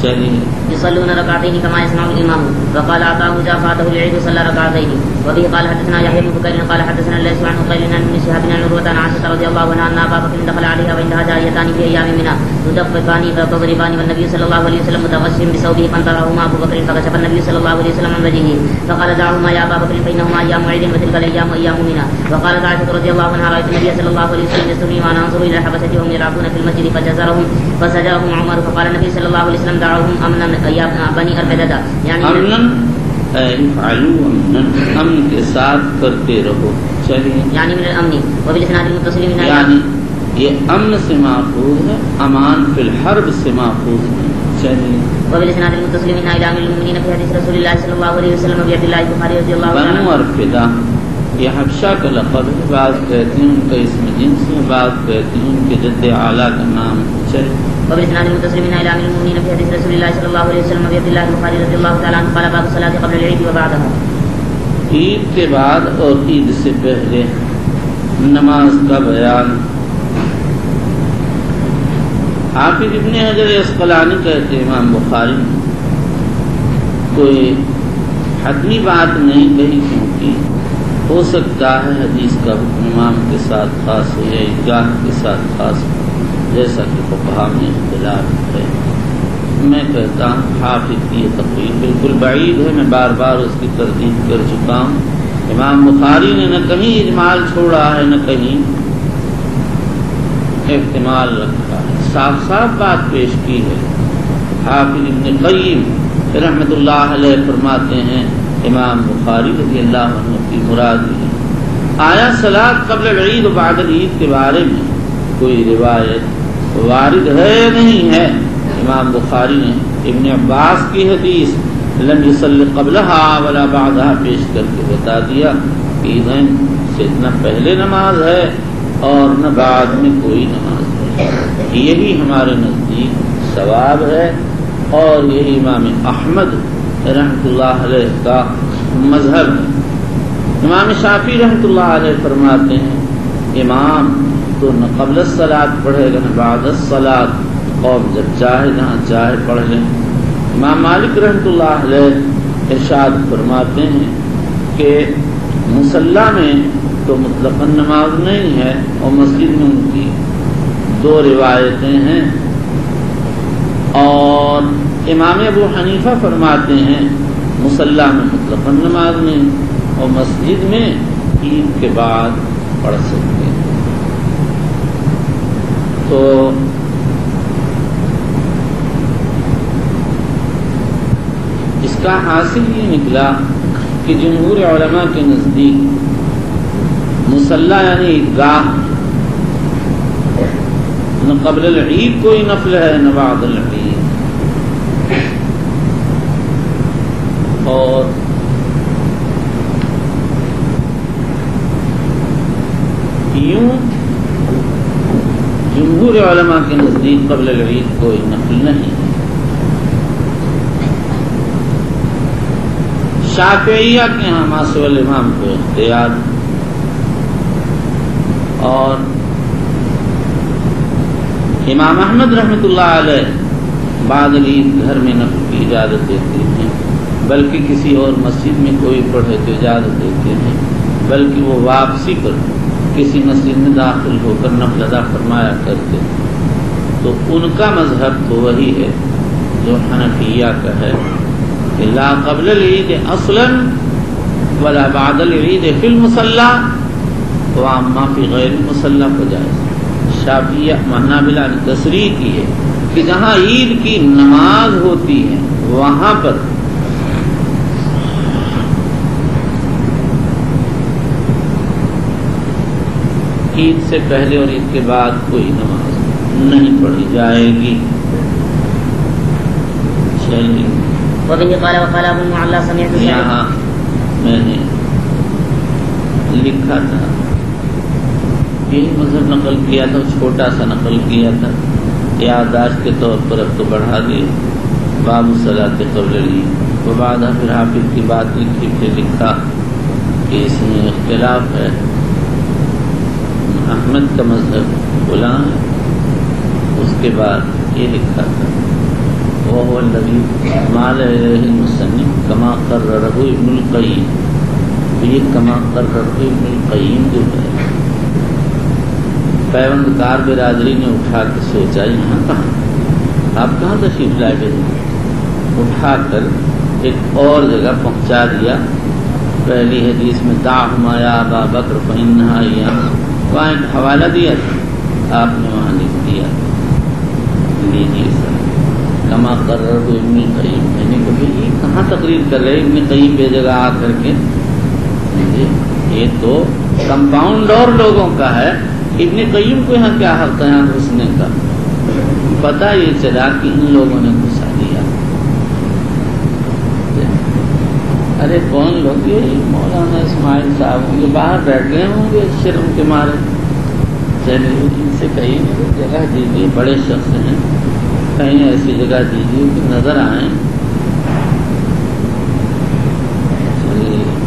چلیے يصلون ركعتين كما يسمع الامام وقال عطاء اذا فاته العيد صلى ركعتين وبه قال حدثنا يحيى بن بكير قال حدثنا الليث عن قيل عن ابن شهاب عن عروة عن عائشة رضي الله عنها ان ابا بكر دخل عليها وعندها جاريتان في ايام منى تدفقان وتضربان والنبي صلى الله عليه وسلم متغشم بثوبه فانتهاهما ابو بكر فكشف النبي صلى الله عليه وسلم عن وجهه فقال دعهما يا ابا بكر فانهما ايام عيد وتلك الايام ايام منى وقالت عائشة رضي الله عنها رايت النبي صلى الله عليه وسلم يستغني وانا انظر الى الحبشة وهم يلعبون في المسجد فزجرهم عمر فقال النبي صلى الله عليه وسلم دعوهم امنا يا بني ارفددا يعني امن کے ساتھ کرتے رہو۔ چلیے يعني من الامن وبالاسناد المتصل من یعنی یہ امن سے محفوظ ہے، امان فی الحرب سے محفوظ ہے۔ چلیے وبالاسناد المتصل من الى امير المؤمنين في حديث رسول الله صلی اللہ علیہ وسلم وبی عبد الله البخاری رضی اللہ عنہ بنو ارفدہ یہ حبشہ کا لقب ہے، بعض کہتے ہیں ان کا اسم جنس ہے، بعض کہتے ہیں ان کے جد اعلیٰ کا نام ہے۔ چلیے وبالاسناد المتصل من الى امير المؤمنين في حديث رسول الله صلی اللہ علیہ وسلم وبی عبد الله البخاری رضی اللہ تعالی عنہ قال باب الصلاة قبل العيد وبعدها۔ عید کے بعد اور عید سے پہلے نماز کا بیان۔ حافظ ابن حجر اسقلانی کہتے ہیں امام بخاری کوئی حتمی بات نہیں کہی، کیونکہ ہو سکتا ہے حدیث کا حکم امام کے ساتھ خاص ہو یا عیدگاہ کے ساتھ خاص ہو، جیسا کہ فقہا میں اختلاف ہے۔ میں کہتا ہوں حافظ کی یہ تقریر بالکل بعید ہے، میں بار بار اس کی تردید کر چکا ہوں۔ امام بخاری نے نہ کہیں اجمال چھوڑا ہے نہ کہیں احتمال رکھا ہے، صاف صاف بات پیش کی ہے۔ حافظ ابن قیم رحمۃ اللہ علیہ فرماتے ہیں امام بخاری رضی اللہ عنہ کی مراد ہے آیا صلاۃ قبل العید و بعد العید کے بارے میں کوئی روایت وارد ہے یا نہیں ہے؟ امام بخاری نے ابن عباس کی حدیث لم يصلی قبلها ولا بعدها پیش کر کے بتا دیا کہ عیدین سے نہ پہلے نماز ہے اور نہ بعد میں کوئی نماز ہے۔ یہی ہمارے نزدیک ثواب ہے اور یہی امام احمد رحمۃ اللہ علیہ کا مذہب ہے۔ امام شافعی رحمۃ اللہ علیہ فرماتے ہیں امام تو نہ قبل الصلاۃ پڑھے گا نہ بعد الصلاۃ، قوم جب چاہے جہاں چاہے پڑھ لیں۔ امام مالک رحمۃ اللہ علیہ ارشاد فرماتے ہیں کہ مصلی میں تو مطلقاً نماز نہیں ہے، اور مسجد میں ان کی دو روایتیں ہیں، اور امام ابو حنیفہ فرماتے ہیں مصلی میں مطلقاً نماز نہیں، اور مسجد میں عید کے بعد پڑھ سکتے ہیں۔ تو اس کا حاصل یہ نکلا کہ جمہور علماء کے نزدیک مصلی یعنی عیدگاہ، نہ قبل العید کوئی نفل ہے نہ بعد العید، اور یوں نزدیک قبل العید کوئی نفل نہیں ہے۔ شافعیہ کے ہاں ماسو الامام کو اختیار، اور امام احمد رحمۃ اللہ علیہ بعد العید گھر میں نفل کی اجازت دیتے ہیں، بلکہ کسی اور مسجد میں کوئی پڑھے تو اجازت دیتے ہیں، بلکہ وہ واپسی پر کسی مسجد میں داخل ہو کر نفل ادا فرمایا کرتے ہیں۔ تو ان کا مذہب تو وہی ہے جو حنفیہ کا ہے کہ لا قبل العید اصلا ولا بعد العید فی المصلی واما فی غیر المصلی کو جائز۔ شافعیہ حنابلہ نے تصریح کی ہے کہ جہاں عید کی نماز ہوتی ہے وہاں پر عید سے پہلے اور عید کے بعد کوئی نماز نہیں پڑھی جائے گی۔ چلیے وبه قال وقال ابو المعلى سمعت یہاں میں نے لکھا تھا، یہی مذہب نقل کیا تھا، چھوٹا سا نقل کیا تھا، یادداشت کے طور پر اب تو بڑھا دیا، باب الصلاۃ قبل العید۔ وہ بعد پھر حافظ کی بات لکھی، پھر لکھا کہ اس میں اختلاف ہے، احمد کا مذہب فلاں ہے، اس کے بعد یہ لکھا تھا وهو الذي مال إليه المصنف كما قرره ابن القيم۔ تو یہ کما قرره ابن القيم جو ہے پیوندکار برادری نے اٹھا کے سوچا یہاں کہاں آپ کہاں تشریف لائے گئے، اٹھا کر ایک اور جگہ پہنچا دیا۔ پہلی حدیث میں دعهما يا أبا بكر فإنها أيام، وہاں ایک حوالہ دیا تھا، آپ نے وہاں لکھ دیا لیجیے سر کما قرر ابن القیم۔ میں نے کہا یہ کہاں تقریر کر رہے ابن قیم بے جگہ آ کر کے، یہ تو کمپاؤنڈ اور لوگوں کا ہے، ابن قیم کو یہاں کیا حق ہے یہاں گھسنے کا؟ پتہ یہ چلا کہ ان لوگوں نے گھسا دیا۔ ارے کون لوگ؟ یہ مولانا اسماعیل صاحب جو باہر بیٹھ گئے ہوں گے شرم کے مارے، چلیے ان سے کہیں جگہ دیجیے، بڑے شخص ہیں، کہیں ایسی جگہ دیجیے کہ نظر آئیں۔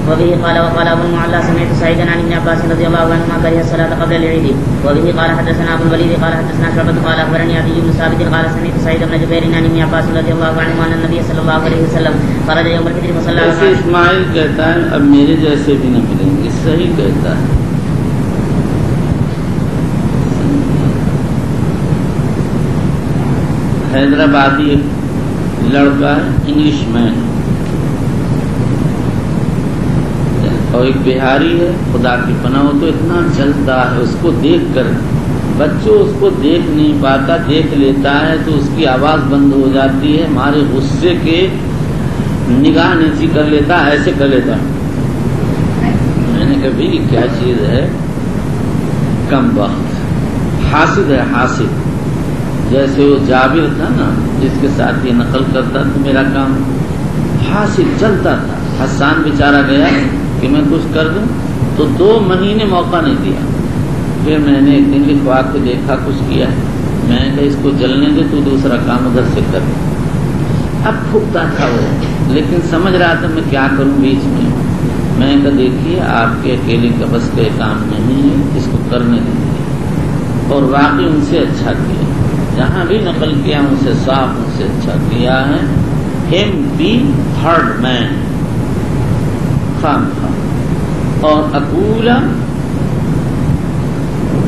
وبه قال وقال ابو المعلى سمعت سعيدا عن ابن عباس رضي الله عنهما كره الصلاة قبل العيد. وبه قال حدثنا ابو الوليد قال حدثنا شعبة قال اخبرني ابي بن ثابت قال سمعت سعيد بن جبير عن ابن عباس رضي الله عنهما ان النبي صلى الله عليه وسلم خرج يوم الفطر فصلى. ایسے اسماعیل کہتا ہے اب میرے جیسے بھی نہ ملیں گے، صحیح کہتا ہے۔ حیدرآبادی ایک لڑکا ہے، انگلش مین، اور ایک بہاری ہے، خدا کی پناہ ہو تو اتنا چلتا ہے، اس کو دیکھ کر بچوں اس کو دیکھ نہیں پاتا، دیکھ لیتا ہے تو اس کی آواز بند ہو جاتی ہے، ہمارے غصے کے نگاہ نیچی کر لیتا، ایسے کر لیتا۔ میں نے کہا بھی کیا چیز ہے، کم وقت، حاسد ہے حاسد۔ جیسے وہ جابر تھا نا جس کے ساتھ یہ نقل کرتا تو میرا کام حاسد چلتا تھا، حسان بیچارہ گیا کہ میں کچھ کر دوں تو 2 مہینے موقع نہیں دیا۔ پھر میں نے ایک دن لکھوا کے دیکھا کچھ کیا ہے، میں نے کہا اس کو جلنے دے، تو دوسرا کام ادھر سے کر۔ اب پھکتا تھا وہ، لیکن سمجھ رہا تھا میں کیا کروں بیچ میں۔ میں نے کہا دیکھیے آپ کے اکیلے کا بس کے کام نہیں ہے، اس کو کرنے دیجیے۔ اور واقعی ان سے اچھا کیا، جہاں بھی نقل کیا ان سے صاف، ان سے اچھا کیا ہے۔ ہم بی تھرڈ مین خام خام، اور اکولا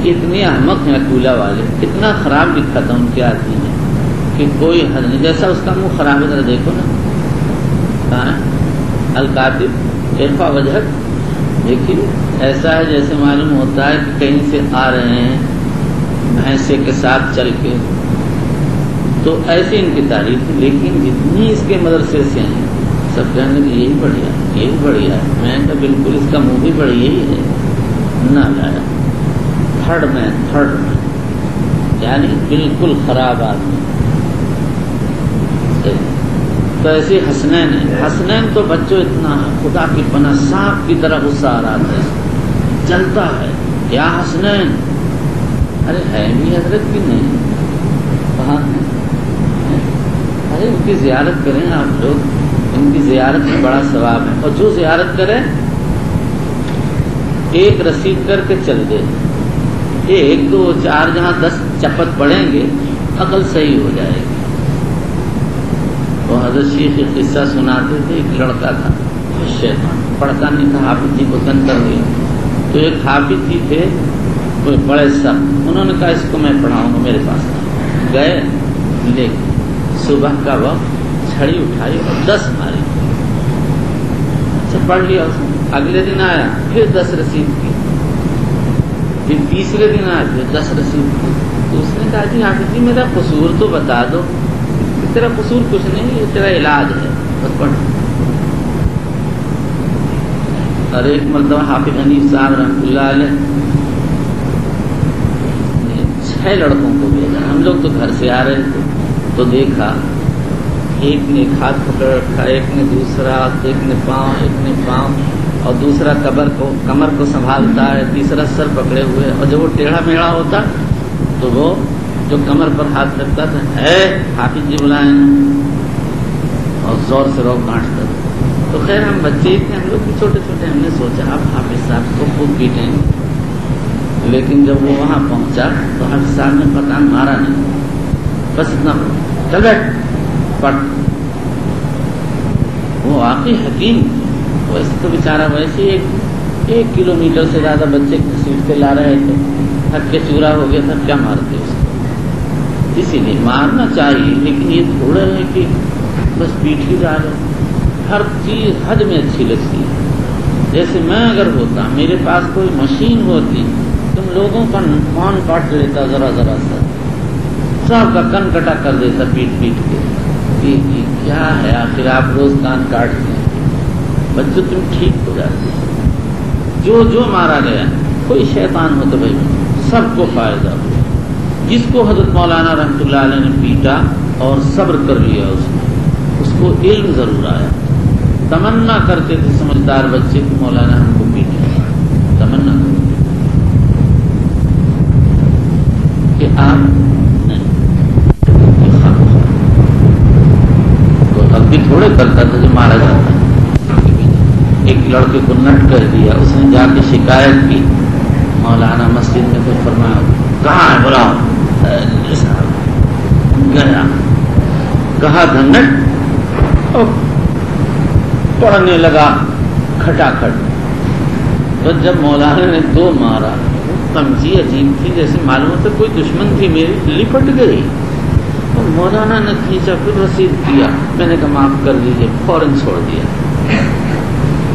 اتنے احمق ہیں، اکولا والے اتنا خراب لکھا تھا ان کے آدمی نے کہ کوئی حد نہیں۔ جیسا اس کا منہ خراب ہے ذرا دیکھو نا، کہاں ہے الکاتب ارفع وجہک، دیکھیے ایسا ہے جیسے معلوم ہوتا ہے کہ کہیں سے آ رہے ہیں بھینسے کے ساتھ چل کے، تو ایسے ان کی تعریف۔ لیکن جتنی اس کے مدرسے سے ہیں سب کہنے کہ یہی بڑھیا ہے، یہی بڑھیا ہے۔ میں نے کہا بالکل اس کا منہ بھی بڑھیا ہی ہے، نہ لایا تھرڈ مین، یعنی بالکل خراب آدمی۔ تو ایسے حسنین ہے، حسنین تو بچوں اتنا ہے، خدا کی پناہ سانپ کی طرح غصہ آ رہا تھا، چلتا ہے یا حسنین، ارے ہے بھی حضرت کی نہیں، کہاں ہیں؟ ارے ان کی زیارت کریں آپ لوگ، ان کی زیارت میں بڑا ثواب ہے، اور جو زیارت کرے ایک رسید کر کے چل دے، 1 2 4 جہاں 10 چپت پڑیں گے عقل صحیح ہو جائے گی۔ وہ حضرت شیخ ایک قصہ سناتے تھے، ایک لڑکا تھا شیطان پڑھتا نہیں تھا، حافظ جی کو تنگ کر دیا، تو ایک حافظ جی تھے کوئی بڑے سخت، انہوں نے کہا اس کو میں پڑھاؤں گا، میرے پاس گئے، لے صبح کا وقت چھڑی اٹھائی اور 10 ماری، اچھا پڑھ لیا اس نے۔ اگلے دن آیا پھر 10 رسید کی، پھر تیسرے دن آیا پھر 10 رسید کی، تو اس نے کہا جی حافظ جی میرا قصور تو بتا دو۔ تیرا قصور کچھ نہیں، یہ تیرا علاج ہے، بس پڑھ۔ اور ایک مرتبہ حافظ حنیف صاحب رحمۃ اللہ علیہ 6 لڑکوں کو بھیجا، ہم لوگ تو گھر سے آ رہے تھے، تو دیکھا ایک نے ایک ہاتھ پکڑ رکھا، ایک نے دوسرا، ایک نے پاؤں، اور دوسرا کمر کو سنبھالتا ہے، تیسرا سر پکڑے ہوئے، اور جب وہ ٹیڑھا میڑھا ہوتا تو وہ جو کمر پر ہاتھ رکھتا تھا، اے حافظ جی بلائیں، اور زور سے روک کاٹتا تھا۔ تو خیر ہم بچے تھے، ہم لوگ بھی چھوٹے چھوٹے، ہم نے سوچا اب حافظ صاحب کو خوب پیٹیں گے، لیکن جب وہ وہاں پہنچا تو حافظ صاحب نے پتہ مارا نہیں، بس اتنا چل بیٹھ پڑھ۔ وہ واقعی حکیم، ویسے تو بیچارہ ویسے 1 کلومیٹر سے زیادہ بچے گھسیٹتے لا رہے تھے، تھک کے چورا ہو گیا تھا، کیا مارتے اس کو؟ اسی لیے مارنا چاہیے، لیکن یہ تھوڑا ہے کہ بس پیٹ ہی ڈالو۔ ہر چیز حد میں اچھی لگتی ہے۔ جیسے میں اگر ہوتا، میرے پاس کوئی مشین ہوتی، تم لوگوں کا کان کاٹ لیتا، ذرا ذرا سا سب کا کن کٹا کر دیتا پیٹ پیٹ کے۔ یہ کیا ہے آخر آپ روز کان کاٹتے ہیں، بچوں تم ٹھیک ہو جاتے ہیں۔ جو مارا گیا، کوئی شیطان ہو تو بھائی سب کو فائدہ ہو۔ جس کو حضرت مولانا رحمۃ اللہ علیہ نے پیٹا اور صبر کر لیا، اس کو علم ضرور آیا۔ تمنا کرتے تھے سمجھدار بچے کہ مولانا ہم کو پیٹے، تمنا کہ آپ نہیں، تو اب بھی تھوڑے کرتا تھا جو مارا جاتا۔ ایک لڑکے کو نٹ کر دیا، اس نے جا کے شکایت کی، مولانا مسجد میں کچھ فرمایا، کہاں ہے بلاؤ، گیا کہا دھنٹ، پڑھنے لگا کھٹا کھٹ۔ تو جب مولانا نے 2 مارا، تمچی عجیب تھی، جیسے معلوم ہوتا کوئی دشمن تھی میری، لپٹ گئی۔ تو مولانا نے کھینچا، پھر رسید کیا، میں نے کہا معاف کر دیجیے، فوراً چھوڑ دیا۔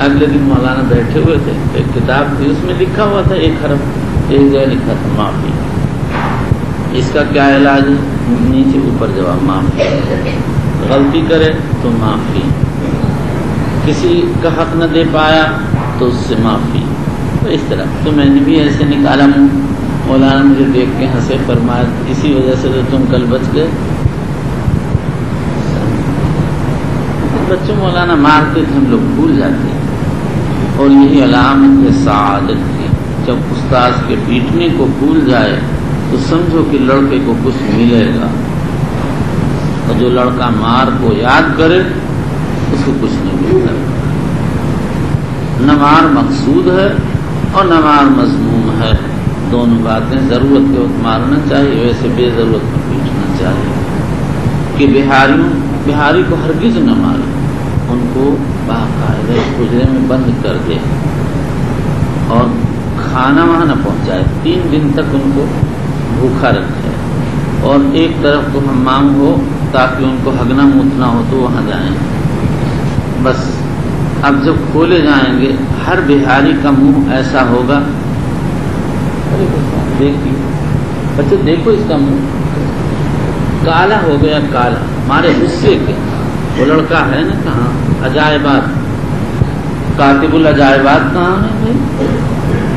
اگلے دن مولانا بیٹھے ہوئے تھے، ایک کتاب تھی، اس میں لکھا ہوا تھا 1 حرف، ایک جگہ لکھا تھا معافی، اس کا کیا علاج ہے؟ نیچے اوپر جواب معافی، غلطی کرے تو معافی، کسی کا حق نہ دے پایا تو اس سے معافی، تو اس طرح۔ تو میں نے بھی ایسے نکالا، مولانا مجھے دیکھ کے ہنسے، فرمایا اسی وجہ سے تو تم کل بچ گئے۔ بچوں مولانا مارتے تھے، ہم لوگ بھول جاتے ہیں، اور یہی علامت سعادت کی۔ جب استاذ کے پیٹنے کو بھول جائے تو سمجھو کہ لڑکے کو کچھ ملے گا، اور جو لڑکا مار کو یاد کرے اس کو کچھ نہیں ملتا۔ نہ مار مقصود ہے اور نہ مار مذموم ہے، دونوں باتیں۔ ضرورت کے وقت مارنا چاہیے، ویسے بے ضرورت میں پیٹنا چاہیے۔ کہ بہاری کو ہرگز نہ مارے، ان کو باقاعدہ حجرے میں بند کر دے اور کھانا وہاں نہ پہنچائے، 3 دن تک ان کو بھوکھا رکھے، اور ایک طرف تو حمام ہو تاکہ ان کو ہگنا موتنا ہو تو وہاں جائیں۔ بس اب جب کھولے جائیں گے، ہر بہاری کا منہ ایسا ہوگا، دیکھیے بچے دیکھو اس کا منہ کالا ہو گیا، کالا ہمارے غصے کے۔ وہ لڑکا ہے نا کہاں، عجائبات، کاتب العجائبات کہاں ہے بھائی،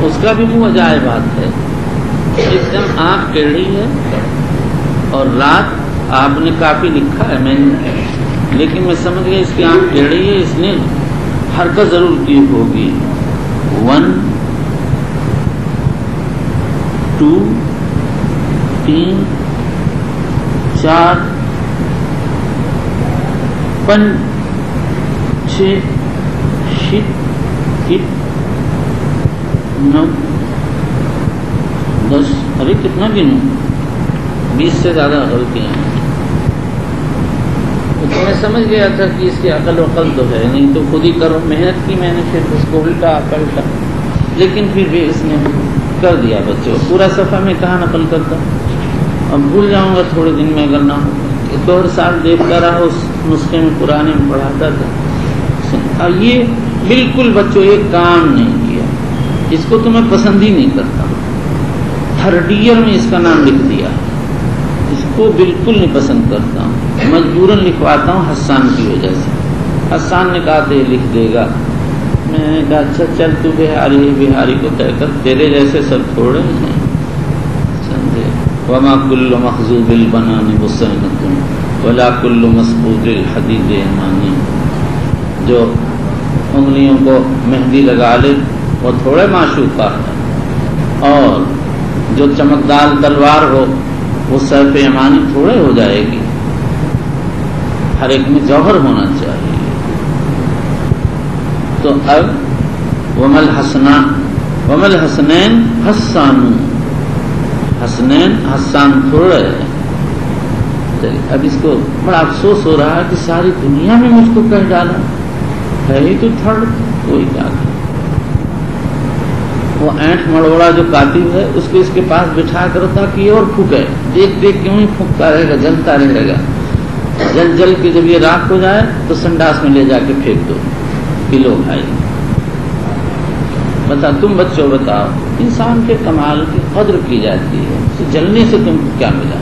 اس کا بھی منہ عجائبات ہے، ایک دم آنکھ ٹیڑھی ہے، اور رات آپ نے کافی لکھا ہے، میں نے، لیکن میں سمجھ گیا اس کی آنکھ ٹیڑھی ہے، اس نے حرکت ضرور کی ہوگی۔ 1 2 3 4 5 6 7 9 10 ارے کتنا گنوں 20 سے زیادہ غلطیاں ہیں. تو میں سمجھ گیا تھا کہ اس کی عقل وقل تو ہے نہیں, تو خود ہی کرو. محنت کی میں نے پھر اس کو الٹا پلٹا, لیکن پھر بھی اس نے کر دیا. بچوں پورا صفحہ میں کہاں نقل کرتا, اب بھول جاؤں گا تھوڑے دن میں اگر نہ ہو. 2 سال دیکھتا رہا اس نسخے میں پرانے میں پڑھاتا تھا. اور یہ بالکل بچوں ایک کام نہیں کیا, اس کو تو میں پسند ہی نہیں کرتا. تھرڈ ایئر میں اس کا نام لکھ دیا, اس کو بالکل نہیں پسند کرتا ہوں, مجبوراً لکھواتا ہوں حسان کی وجہ سے. حسان نے کہا تو لکھ دے گا. میں نے کہا اچھا چل تو بہاری ہے, بہاری کو کہہ کر تیرے جیسے سب تھوڑے ہیں سمجھے. وما کل مخزوب البنان بسنۃ ولا کل مسبوق الحدید ایمانی. جو انگلیوں کو مہندی لگا لے وہ تھوڑے معشوقہ ہے, اور جو چمکدار تلوار ہو وہ سیف ایمانی تھوڑے ہو جائے گی. ہر ایک میں جوہر ہونا چاہیے. تو اب ومل حسنین حسان, حسنین حسان تھوڑے ہے. اب اس کو بڑا افسوس ہو رہا ہے کہ ساری دنیا میں مجھ کو کہہ ڈالا ہے ہی تو تھرڈ, کوئی کیا کرے. وہ اینٹ مڑوڑا جو کاتب ہے اس کو اس کے پاس بٹھا کر تاکہ یہ اور پھونکے, دیکھ دیکھ کیوں ہی پھونکتا رہے گا, جلتا رہے گا. جل جل کے جب یہ راکھ ہو جائے تو سنڈاس میں لے جا کے پھینک دو کہ لو بھائی. بتا تم بچوں بتاؤ, انسان کے کمال کی قدر کی جاتی ہے, اسے جلنے سے تم کو کیا ملا.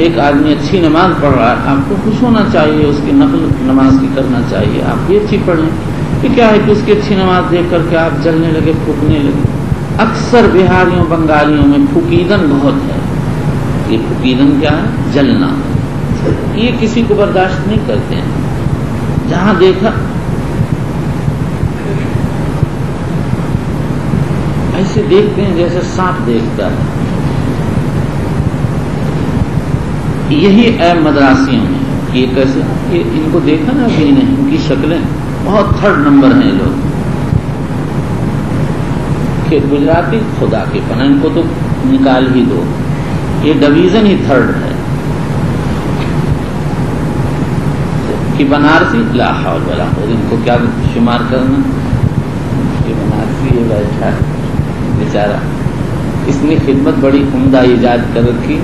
ایک آدمی اچھی نماز پڑھ رہا ہے, آپ کو خوش ہونا چاہیے, اس کی نقل نماز کی کرنا چاہیے, آپ بھی اچھی پڑھ لیں. کہ کیا ہے کہ اس کی اچھی نماز دیکھ کر کے آپ جلنے لگے, پھونکنے لگے. اکثر بہاریوں بنگالیوں میں پھوکیدن بہت ہے. یہ پھوکیدن کیا ہے, جلنا. یہ کسی کو برداشت نہیں کرتے ہیں. جہاں دیکھا ایسے دیکھتے ہیں جیسے سانپ دیکھتا ہے. یہی عیب مدراسیوں میں. یہ کیسے, یہ ان کو دیکھا نا ابھی نے, ان کی شکلیں بہت تھرڈ نمبر ہیں لوگ. کہ گجراتی خدا کے پناہ, ان کو تو نکال ہی دو, یہ ڈویژن ہی تھرڈ ہے. کہ بنارسی لا حول ولا قوت, ان کو کیا شمار کرنا. کہ بنارسی یہ بیٹھا بیچارہ, اس نے خدمت بڑی عمدہ ایجاد کر رکھی.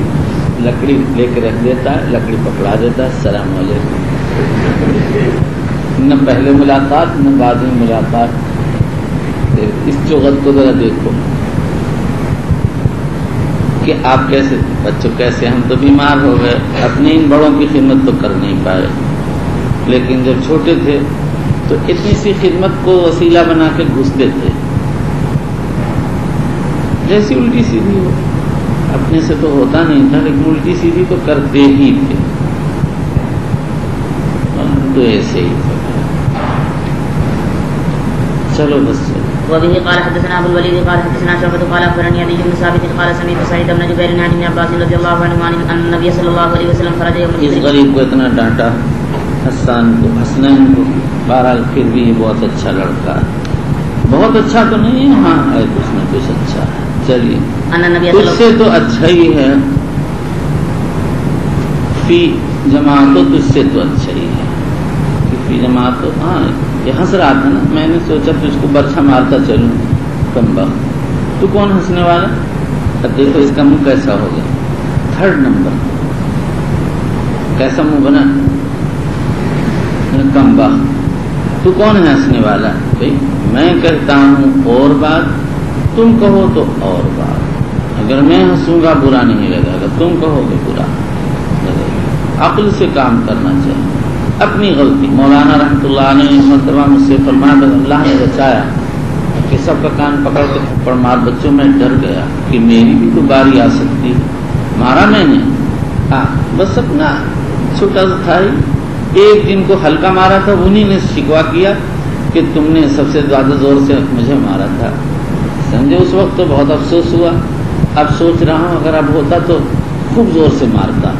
لکڑی لے کے رکھ دیتا ہے, لکڑی پکڑا دیتا ہے, السلام علیکم. نہ پہلے ملاقات نہ بعد میں ملاقات. اس چغت کو ذرا دیکھو کہ آپ کیسے بچوں, کیسے ہم تو بیمار ہو گئے, اپنے ان بڑوں کی خدمت تو کر نہیں پائے. لیکن جب چھوٹے تھے تو اتنی سی خدمت کو وسیلہ بنا کے گھستے تھے, جیسی الٹی سیدھی ہو. اپنے سے تو ہوتا نہیں تھا, لیکن الٹی سیدھی تو کرتے ہی تھے. تو ایسے ہی چلو بس چلو. وبه قال حدثنا ابو الوليد قال حدثنا شعبة قال اخبرني ابي بن ثابت قال سمعت سعيد بن جبير عن ابن عباس رضي الله عنهما ان النبي صلى الله عليه وسلم خرج يوم اس غریب کو اتنا ڈانٹا, حسان کو, حسنین کو. بہرحال پھر بھی یہ بہت اچھا لڑکا ہے. بہت اچھا تو نہیں ہے, ہاں ہے کچھ نہ کچھ اچھا ہے. چلیے اس سے تو اچھا ہی ہے. فی جماعت تو اس سے تو اچھا ہی ہے. فی جماعت تو ہاں یہ ہنس رہا تھا نا, میں نے سوچا تو اس کو برچھا مارتا چلوں. کم وقت تو کون ہنسنے والا. اب دیکھو اس کا منہ کیسا ہو گیا, تھرڈ نمبر. کیسا منہ بنا, کم وقت. تو کون ہے ہنسنے والا. بھائی میں کہتا ہوں اور بات, تم کہو تو اور بات. اگر میں ہنسوں گا برا نہیں لگے گا, تم کہو گے برا لگے گا. عقل سے کام کرنا چاہیے. اپنی غلطی مولانا رحمۃ اللہ نے مرتبہ مجھ سے فرمایا, اللہ نے بچایا کہ سب کا کان پکڑ کے تھپڑ مار. بچوں میں ڈر گیا کہ میری بھی تو باری آ سکتی. مارا میں نے, ہاں بس اپنا چھوٹا سا تھا ہی. ایک دن کو ہلکا مارا تھا, انہیں نے شکوا کیا کہ تم نے سب سے زیادہ زور سے مجھے مارا تھا. سمجھے اس وقت تو بہت افسوس ہوا. اب سوچ رہا ہوں اگر اب ہوتا تو خوب زور سے مارتا.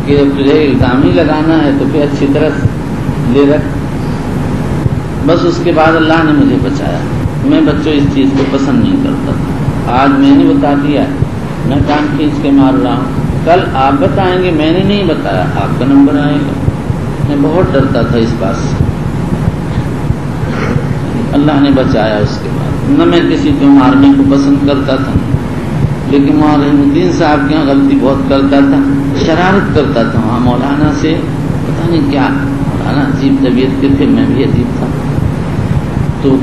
کہ جب تجھے الزام ہی لگانا ہے تو پھر اچھی طرح لے رکھ. بس اس کے بعد اللہ نے مجھے بچایا. میں بچوں اس چیز کو پسند نہیں کرتا تھا. آج میں نے بتا دیا، میں کان کھینچ کے مار رہا ہوں. کل آپ بتائیں گے میں نے نہیں بتایا، آپ کا نمبر آئے گا. میں بہت ڈرتا تھا اس بات سے. اللہ نے بچایا. اس کے بعد نہ میں کسی کو مارنے کو پسند کرتا تھا، لیکن مولانا رحیم الدین صاحب کے یہاں غلطی بہت کرتا تھا، شرارت کرتا تھا. وہاں مولانا سے پتہ نہیں کیا، مولانا عجیب طبیعت کے تھے، میں بھی عجیب تھا. تو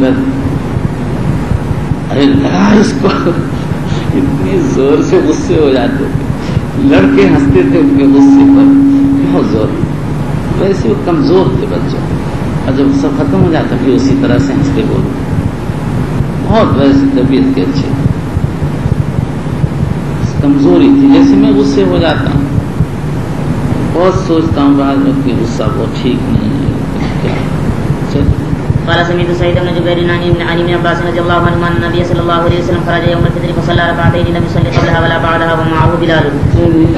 ارے لگا اس کو، اتنی زور سے غصے ہو جاتے تھے. لڑکے ہنستے تھے ان کے غصے پر بہت زور. ویسے وہ کمزور تھے بچوں، اور جب سب ختم ہو جاتا پھر اسی طرح سے ہنس کے بولتے. بہت ویسے طبیعت کے اچھے، کمزوری تھی. جیسے میں غصے ہو جاتا ہوں، بہت سوچتا ہوں بعد میں کہ غصہ بہت ٹھیک نہیں ہے. کیا قال سمعت سعيد بن جبير عن ابن عباس رضي الله عنهما ان النبي صلى الله عليه وسلم خرج يوم الفطر فصلى ركعتين لم يصلي قبلها ولا بعدها ومعه بلال.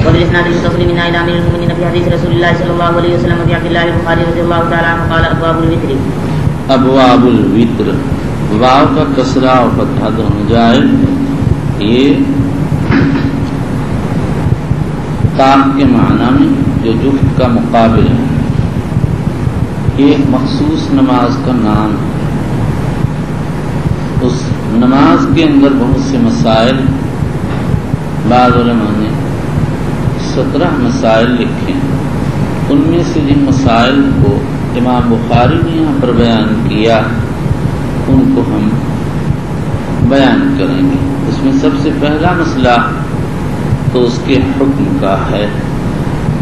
وبالاسناد المتصل من الى امير المؤمنين في حديث رسول الله صلى الله عليه وسلم في عبد الله البخاري رضي الله تعالى عنه قال ابواب الوتر. ابواب الوتر، واو کا کسرہ اور فتحہ دونوں جائے. یہ تام کے معنی میں جو جفت کا مقابل ہے. یہ ایک مخصوص نماز کا نام ہے. اس نماز کے اندر بہت سے مسائل، بعض علماء نے 17 مسائل لکھے. ان میں سے جن مسائل کو امام بخاری نے یہاں پر بیان کیا ان کو ہم بیان کریں گے. اس میں سب سے پہلا مسئلہ تو اس کے حکم کا ہے.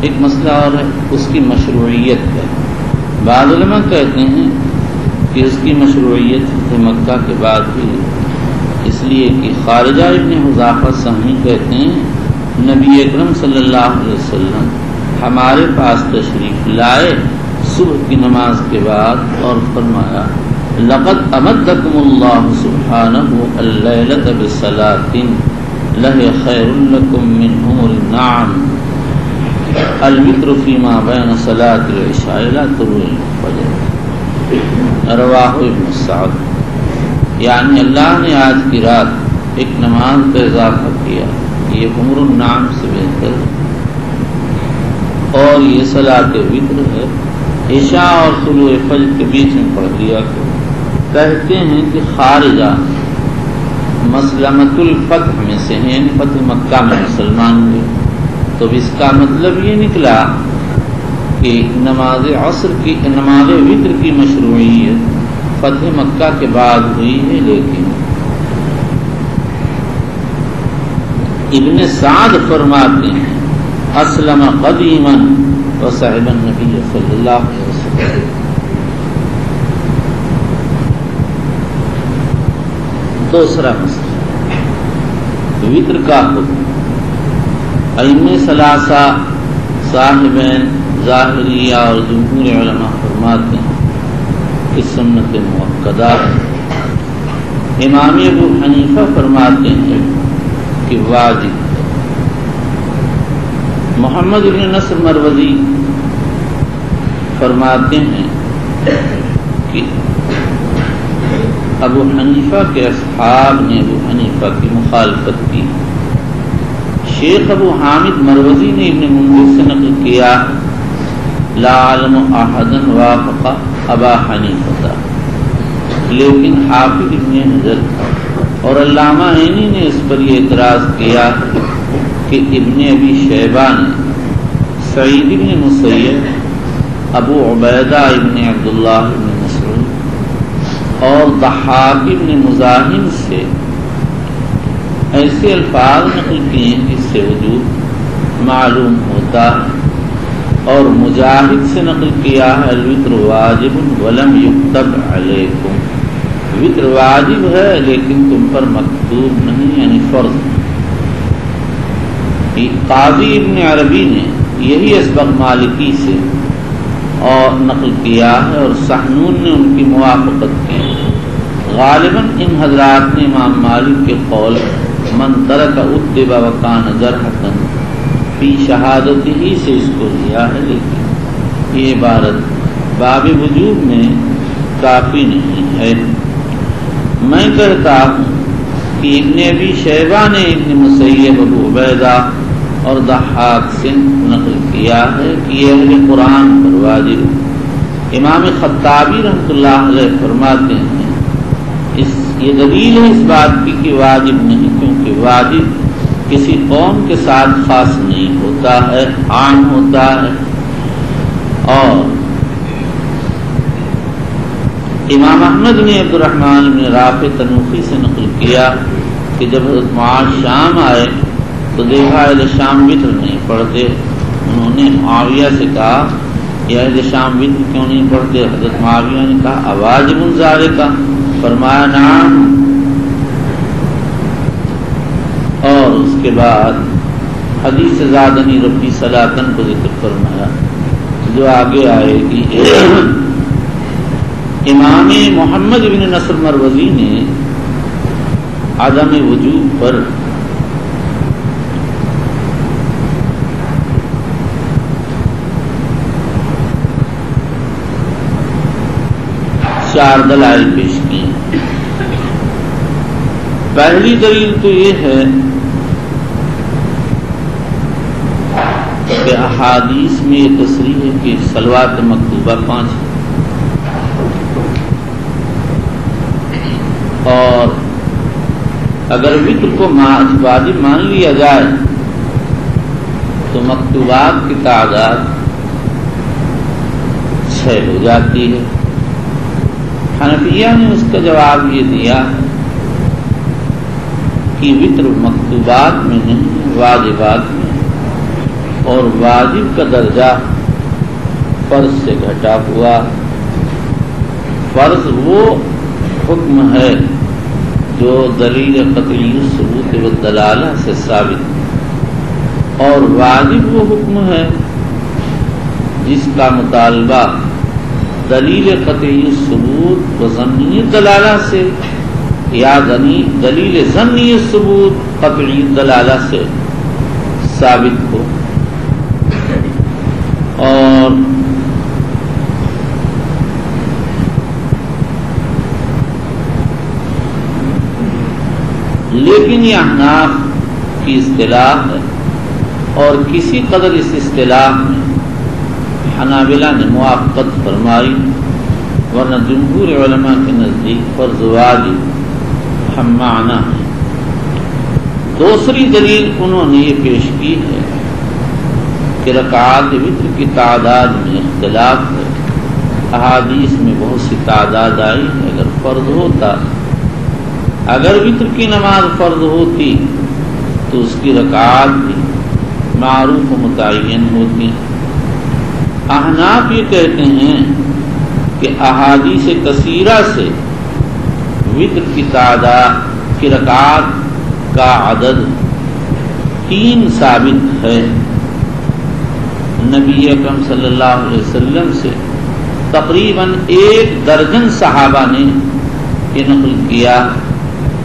ایک مسئلہ اور ہے اس کی مشروعیت ہے. بعض علماء کہتے ہیں کہ اس کی مشروعیت مکہ کے بعد ہوئی، اس لیے کہ خارجہ ابن حذافہ سہمی کہتے ہیں نبی اکرم صلی اللہ علیہ وسلم ہمارے پاس تشریف لائے صبح کی نماز کے بعد اور فرمایا لقد امدکم اللہ سبحانہ اللیلۃ بصلاۃ لہی خیر لکم من حمر النعم الوتر فیما بین صلاۃ العشاء الی طلوع الفجر. رواہ ابن سعد. یعنی اللہ نے آج کی رات ایک نماز کا اضافہ کیا، یہ حمر النعم سے بہتر ہے، اور یہ صلاۃ وتر ہے. عشاء اور طلوع فجر کے بیچ میں پڑھ لیا. کہتے ہیں کہ خارجہ مسلمۃ الفتح میں سے ہیں، یعنی فتح مکہ میں مسلمان ہوئے. تو اس کا مطلب یہ نکلا کہ نماز عصر کی، نماز وتر کی مشروعیت فتح مکہ کے بعد ہوئی ہے. لیکن ابن سعد فرماتے ہیں اسلم قدیما وصحب النبی صلی اللہ علیہ وسلم. دوسرا مسئلہ وتر کا حکم. ائمہ ثلاثہ صاحبین ظاہریہ اور جمہور علماء فرماتے ہیں کہ سنت مؤکدہ ہے. امام ابو حنیفہ فرماتے ہیں کہ واجب. محمد بن نصر مروزی فرماتے ہیں کہ ابو حنیفہ کے اصحاب نے ابو حنیفہ کی مخالفت کی. شیخ ابو حامد مروزی نے ابن منذر سے نقل کیا لا علم احدا وافق ابا حنیفہ، لیکن حافظ ابن حجر اور علامہ عینی نے اس پر یہ اعتراض کیا کہ ابن ابی شیبہ نے سعید ابن مسیب، ابو عبیدہ ابن عبداللہ ابن مسعود اور ضحاک ابن مزاحم سے ایسے الفاظ نقل کیے جس سے وجود معلوم ہوتا ہے. اور مجاہد سے نقل کیا ہے الوتر واجب ولم یکتب علیکم، وتر واجب ہے لیکن تم پر مکتوب نہیں، یعنی فرض. قاضی ابن عربی نے یہی اسبق مالکی سے اور نقل کیا ہے، اور سحنون نے ان کی موافقت کی. غالباً ان حضرات نے امام مالک کے قول من ترک ادب وکان جرحۃ فی شہادت ہی سے اس کو لیا ہے، لیکن یہ عبارت باب وجوب میں کافی نہیں ہے۔ میں کہتا ہوں کہ ابن ابی شیبہ نے ابن مسیب، ابو عبیدہ اور ضحاک سے نقل کیا ہے کہ یہ اہل قرآن پر واجب۔ امام خطابی رحمۃ اللہ علیہ فرماتے ہیں یہ دلیل ہے اس بات کی کہ واجب نہیں، کیونکہ واجب کسی قوم کے ساتھ خاص نہیں ہوتا ہے، عام ہوتا ہے۔ اور امام احمد نے عبد الرحمن بن رافع تنوخی سے نقل کیا کہ جب حضرت معاذ شام آئے تو دیکھا اہل شام وتر نہیں پڑھتے۔ انہوں نے معاویہ سے کہا یہ اہل شام وتر کیوں نہیں پڑھتے؟ حضرت معاویہ نے کہا اواجب ذالک، فرمایا نعم۔ اور اس کے بعد حدیث زادنی ربی صلاۃً کو ذکر فرمایا جو آگے آئے گی۔ امام محمد بن نصر مروزی نے عدم وجوب پر چار دلائل پیش کی۔ پہلی دلیل تو یہ ہے کہ احادیث میں یہ تصریح ہے کہ صلوات مکتوبہ 5 ہیں، اور اگر وتر کو واجب مان لیا جائے تو مکتوبات کی تعداد 6 ہو جاتی ہے۔ حنفیہ نے اس کا جواب یہ دیا کہ وتر مکتوبات میں نہیں، واجبات میں، اور واجب کا درجہ فرض سے گھٹا ہوا۔ فرض وہ حکم ہے جو دلیل قطعی ثبوت و دلالہ سے ثابت، اور واجب وہ حکم ہے جس کا مطالبہ دلیل قطعی ثبوت و ظنی دلالہ سے یا دلیل ظنی ثبوت قطعی دلالہ سے ثابت ہو۔ اور لیکن یہ احناف کی اصطلاح ہے، اور کسی قدر اس اصطلاح میں حنابلہ نے موافقت فرمائی، ورنہ جمہور علماء کے نزدیک فرض واجب ہم معنی ہے۔ دوسری دلیل انہوں نے یہ پیش کی ہے کہ رکعات وتر کی تعداد میں اختلاف ہے۔ احادیث میں بہت سی تعداد آئی ہے، اگر فرض ہوتا، اگر وتر کی نماز فرض ہوتی تو اس کی رکعات بھی معروف و متعین ہوتی۔ احناف یہ کہتے ہیں کہ احادیث کثیرہ سے وتر کی تعداد کی رکعات کا عدد 3 ثابت ہے۔ نبی اکرم صلی اللہ علیہ وسلم سے تقریباً 1 درجن صحابہ نے یہ نقل کیا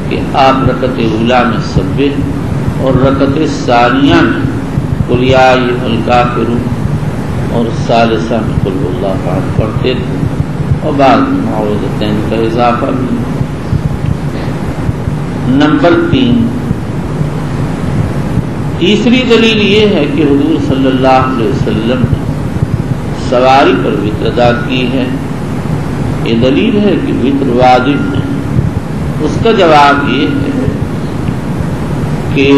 کہ آپ رکعت اولیٰ میں سبح اور رکعت ثانیہ میں قل یا ایھا الکافرون اور ثالثہ میں قل هو اللہ احد پڑھتے تھے، اور بعد میں معوذتین کا اضافہ بھی۔ نمبر 3، تیسری دلیل یہ ہے کہ حضور صلی اللہ علیہ وسلم نے سواری پر وتر ادا کی ہے۔ یہ دلیل ہے کہ وتر واجب نہیں۔ اس کا جواب یہ ہے کہ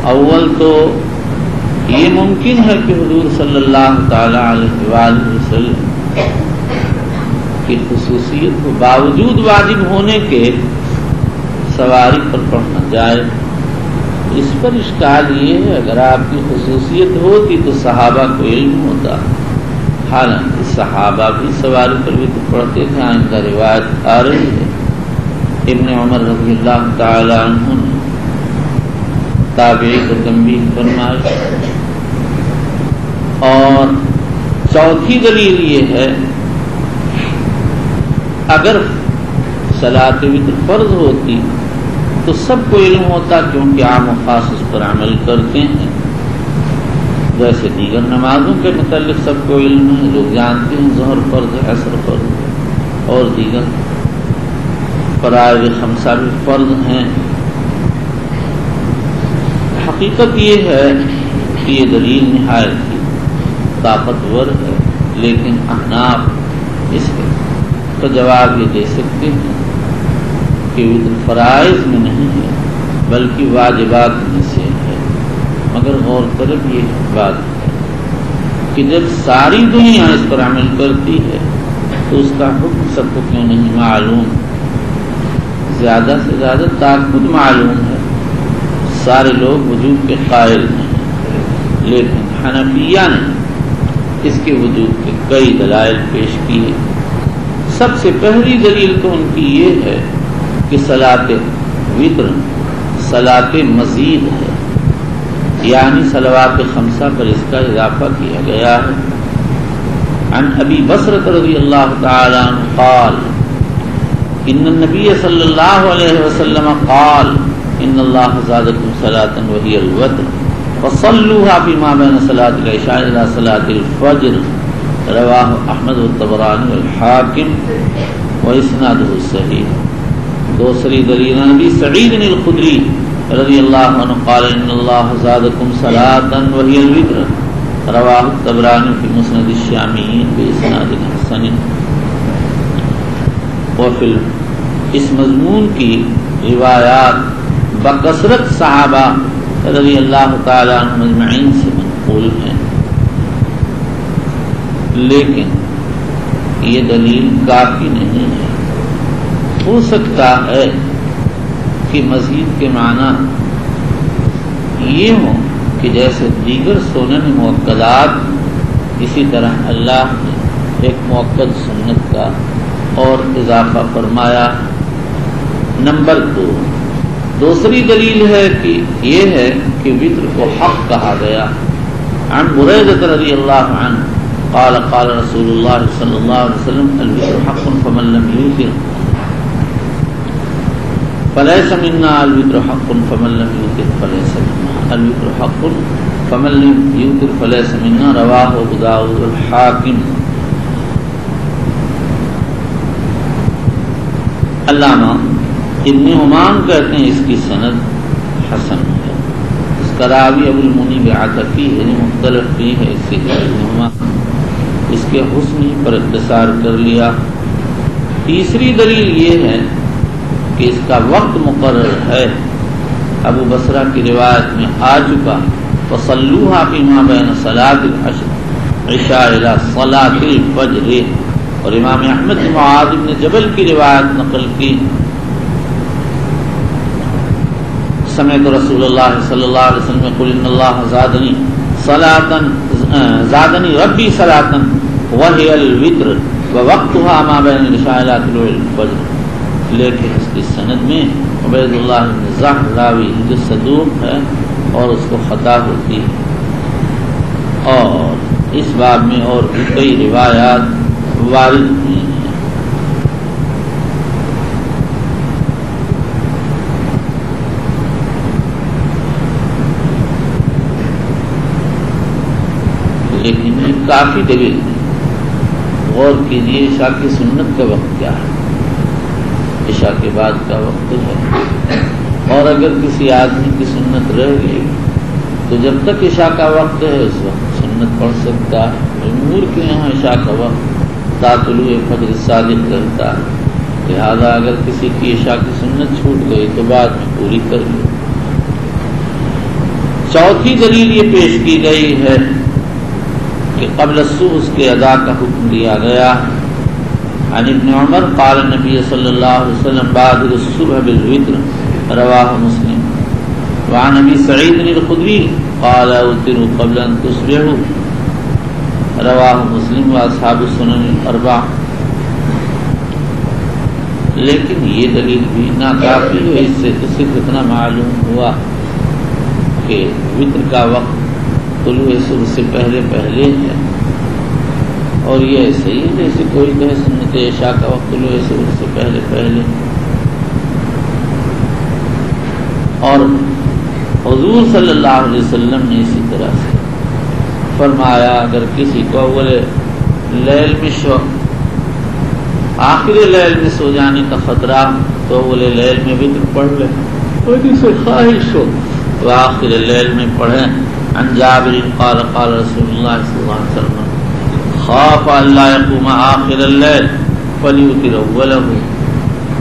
اول تو یہ ممکن ہے کہ حضور صلی اللہ تعالی علیہ وآلہ وسلم کی خصوصیت کو باوجود واجب ہونے کے سواری پر پڑھنا جائے۔ اس پر اشکال یہ ہے اگر آپ کی خصوصیت ہوتی تو صحابہ کو علم ہوتا، حالانکہ صحابہ بھی سواری پر بھی تو پڑھتے تھے۔ آئندہ روایت آ رہی ہے، ابن عمر رضی اللہ تعالی عنہ نے تابعی کو تنبیہ فرمائی۔ اور چوتھی دلیل یہ ہے اگر صلاۃ وتر فرض ہوتی تو سب کو علم ہوتا کیونکہ عام و خاص اس پر عمل کرتے ہیں. جیسے دیگر نمازوں کے متعلق سب کو علم ہے، لوگ جانتے ہیں ظہر فرض ہے، عصر فرض ہے، اور دیگر فرائض خمسہ بھی فرض ہیں. حقیقت یہ ہے کہ یہ دلیل نہایت ہی طاقتور ہے، لیکن احناف اس کا جواب یہ دے سکتے ہیں کہ وطر فرائض میں نہیں ہے بلکہ واجبات میں سے ہے. مگر غور طلب یہ بات ہے کہ جب ساری دنیا اس پر عمل کرتی ہے تو اس کا حکم سب کو کیوں نہیں معلوم؟ زیادہ سے زیادہ تاکد معلوم ہے، سارے لوگ وجوب کے قائل ہیں، لیکن حنفیہ نے اس کے وجوب کے کئی دلائل پیش کیے. سب سے پہلی دلیل تو ان کی یہ ہے کہ صلاۃ وتر صلاۃ مزید ہے، یعنی صلوات خمسہ پر اس کا اضافہ کیا گیا ہے. عن ابی بصرۃ رضی اللہ تعالی عنہ قال ان النبی صلی اللہ علیہ وسلم قال ان اللہ زادکم صلاۃ وہی الوتر فصلوها فيما بين صلاۃ العشاء الى صلاۃ الفجر. رواہ احمد والطبرانی والحاکم واسنادہ صحیح. دوسری دلیل نبی سعید الخدری رضی اللہ عنہ قال ان اللہ زادکم صلاۃ وہی الوتر. رواہ الطبرانی فی مسند الشامیین باسناد حسن. وفی اس مضمون کی روایات بکثرت صحابہ رضی اللہ تعالی عنہ مجمعین سے منقول ہیں، لیکن یہ دلیل کافی نہیں ہے. ہو سکتا ہے کہ مزید کے معنی یہ ہوں کہ جیسے دیگر سنن مؤکدات اسی طرح اللہ نے ایک مؤکد سنت کا اور اضافہ فرمایا. نمبر 2 دوسری دلیل ہے کہ یہ ہے کہ وتر کو حق کہا گیا. عن بریدہ رضی اللہ عنہ قال قال رسول اللہ صلی اللہ علیہ وسلم الوتر حق فمن لم یوتر فلیس منا الوتر حق فمن لم یوتر فلیس منا الوتر حق فمن لم یوتر فلیس منا. رواہ ابو داؤد والحاکم. علامہ ابن عمان کہتے ہیں اس کی سند حسن ہے. اس کا راوی ابو المنیب عتکی ہے، مختلف بھی ہے. اس سے ابن عمان اس کے حسن ہی پر اختصار کر لیا. تیسری دلیل یہ ہے کہ اس کا وقت مقرر ہے. ابو بصرہ کی روایت میں آ چکا فصلوها فيما بين صلاۃ العشاء الى صلاۃ الفجر. اور امام احمد نے معاذ بن جبل کی روایت نقل کی سمعت رسول اللہ صلی اللہ علیہ وسلم قل ان اللہ زادنی ربی صلاۃ وہی الوتر ووقتها ما بین العشاء الى طلوع الفجر. لیکن اس کی سند میں عبید اللہ بن زحر راوی جو صدوق ہے اور اس کو خطا ہوتی ہے، اور اس باب میں اور بھی کئی روایات وارد ہوئی ہیں. لیکن یہ کافی دلیل ہے. غور کیجیے عشاء کی سنت کا وقت کیا ہے. عشاء کے بعد کا وقت ہے، اور اگر کسی آدمی کی سنت رہ گئی تو جب تک عشاء کا وقت ہے اس وقت سنت پڑھ سکتا ہے. جمہور کے یہاں عشاء کا وقت تا طلوع فجر صادق رہتا ہے، لہذا اگر کسی کی عشاء کی سنت چھوٹ گئی تو بعد میں پوری کر لی. چوتھی دلیل یہ پیش کی گئی ہے کہ قبل الصبح اس کے ادا کا حکم دیا گیا. عن ابن عمر قال النبی صلی اللہ علیہ وسلم بادر الصبح بالوتر. رواہ مسلم. وعن ابی سعید الخدری قال اوتروا قبل ان تصبحوا. رواہ مسلم و اصحاب السنن الاربعہ. لیکن یہ دلیل بھی ناکافی ہے. اس سے تو صرف اتنا معلوم ہوا کہ وتر کا وقت طلوع صبح سے پہلے پہلے ہے، اور یہ ایسے ہی جیسے کوئی کہے سنت عشاء کا وقت طلوع صبح سے پہلے پہلے. اور حضور صلی اللہ علیہ وسلم نے اسی طرح سے فرمایا اگر کسی کو اول لیل میں آخر لیل میں سو جانے کا خطرہ تو اول لیل میں وتر پڑھ لے، اور جسے خواہش ہو تو آخر لیل میں پڑھیں۔ عن جابر قال قال رسول اللہ صلی اللہ علیہ وسلم خاف اللہ یقوم آخر اللیل فلیوتر اولہ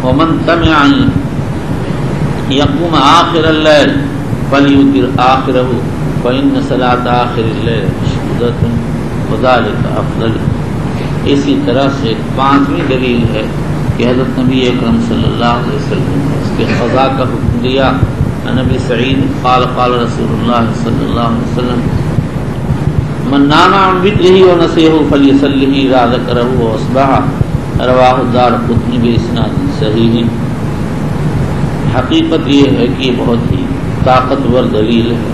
ومن طمع یقوم آخر اللیل فلیوتر آخرہ فإن صلاة آخر اللیل مشہودۃ وذلک افضل۔ اسی طرح سے پانچویں دلیل ہے کہ حضرت نبی اکرم صلی اللہ علیہ وسلم نے اس کے قضاء کا حکم دیا۔ نبی سعید قال قال رسول اللہ صلی اللہ علیہ وسلم من نام عن وتره ونسيه فليصلي اذا ذكره واصبح، رواہ الدارقطنی باسناد صحیح۔ حقیقت یہ ہے کہ یہ بہت ہی طاقتور دلیل ہے،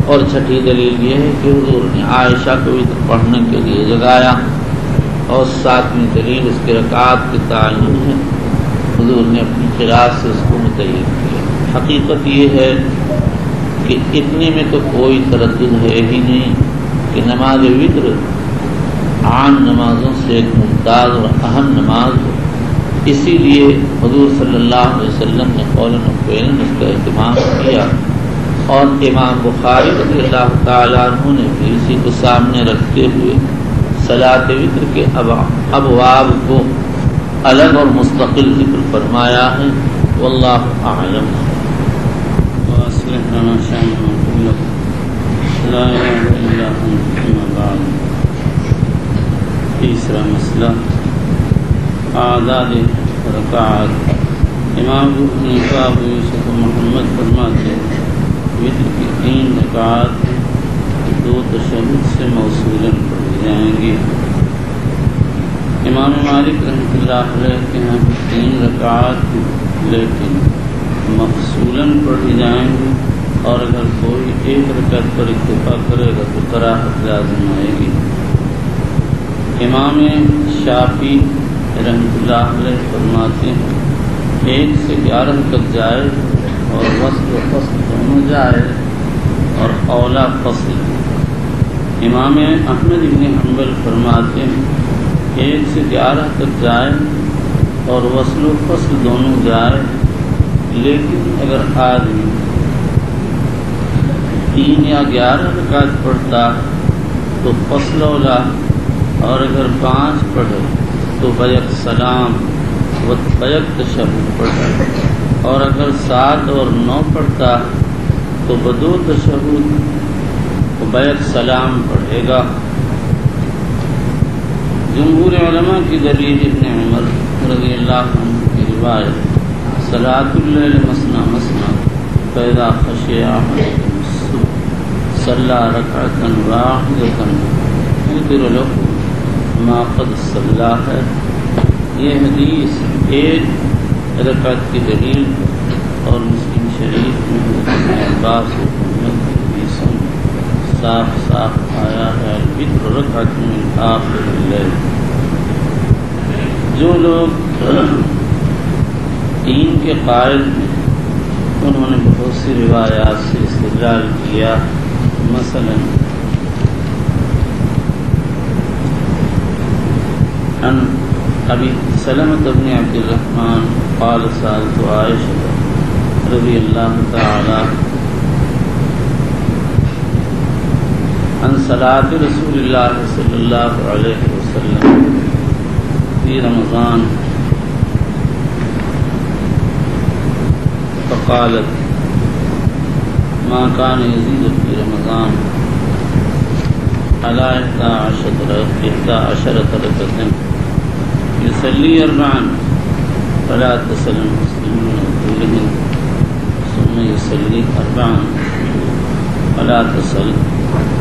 اور چھٹی دلیل یہ ہے کہ حضور نے عائشہ کو وتر پڑھنے کے لیے جگایا، اور ساتویں دلیل اس کے رکعات کے تعین ہے، حضور نے اپنی قرات سے اس کو متعین کیا۔ حقیقت یہ ہے کہ اتنے میں تو کوئی تردد ہے ہی نہیں کہ نماز وتر عام نمازوں سے ایک ممتاز اور اہم نماز ہے، اسی لیے حضور صلی اللہ علیہ وسلم نے قولاً وفعلاً اس کا اہتمام کیا، اور امام بخاری رضی اللہ تعالیٰ عنہ نے بھی اسی کو سامنے رکھتے ہوئے صلاۃ وتر کے ابواب کو الگ اور مستقل ذکر فرمایا ہے۔ واللہ اعلم۔ وأصلح لنا شأننا كله لا إله إلا أنت أما بعد۔ تیسرا مسئلہ اعداد رکعات۔ امام ابو حنیفہ ابو یوسف محمد فرماتے ہیں وتر کی 3 رکعات 2 تشہد سے موصولاً پڑھی جائیں گی۔ امام مالک رحمۃ اللہ علیہ کے یہاں 3 رکعات لیکن مفصولاً پڑھی جائیں گی، اور اگر کوئی ایک رکعت پر اکتفا کرے گا تو کراہت لازم آئے گی۔ امام شافعی رحمۃ اللہ علیہ فرماتے ہیں 1 سے 11 تک جائے اور وصل و فصل دونوں جائے، اور اولا فصل۔ امام احمد بن حنبل فرماتے ہیں 1 سے 11 تک جائے اور وصل و فصل دونوں جائے، لیکن اگر آدمی 3 یا 11 رکعت پڑھتا تو فصل اولا، اور اگر 5 پڑھے تو بیک سلام و بیک تشہد پڑھے، اور اگر 7 اور 9 پڑھتا تو بدو تشہد و بیک سلام پڑھے گا۔ جمہور علماء کی دلیل ابن عمر رضی اللہ عنہ کی روایت صلاۃ اللیل مثنی مثنی فاذا خشی احدکم الصبح صلی رکعۃ واحدۃ یوتر لہ ما قد صلی ہے۔ یہ حدیث 1 رکعت کی دلیل، اور مسلم شریف میں عباس حدیثوں صاف صاف آیا ہے الوتر رکعۃ من آخر اللیل۔ جو لوگ 3 کے قائل ہیں انہوں نے بہت سی روایات سے استدلال کیا، مثلا عن ابی سلمۃ بن عبد الرحمن قال سألت عائشہ رضی اللہ تعالی عن صلاة رسول اللہ صلی اللہ علیہ وسلم فی رمضان فقالت ما كان يزيد في رمضان على 11 ركعة يصلي 4 فلا تسل المسلمون طولهن ثم يصلي 4 فلا تسل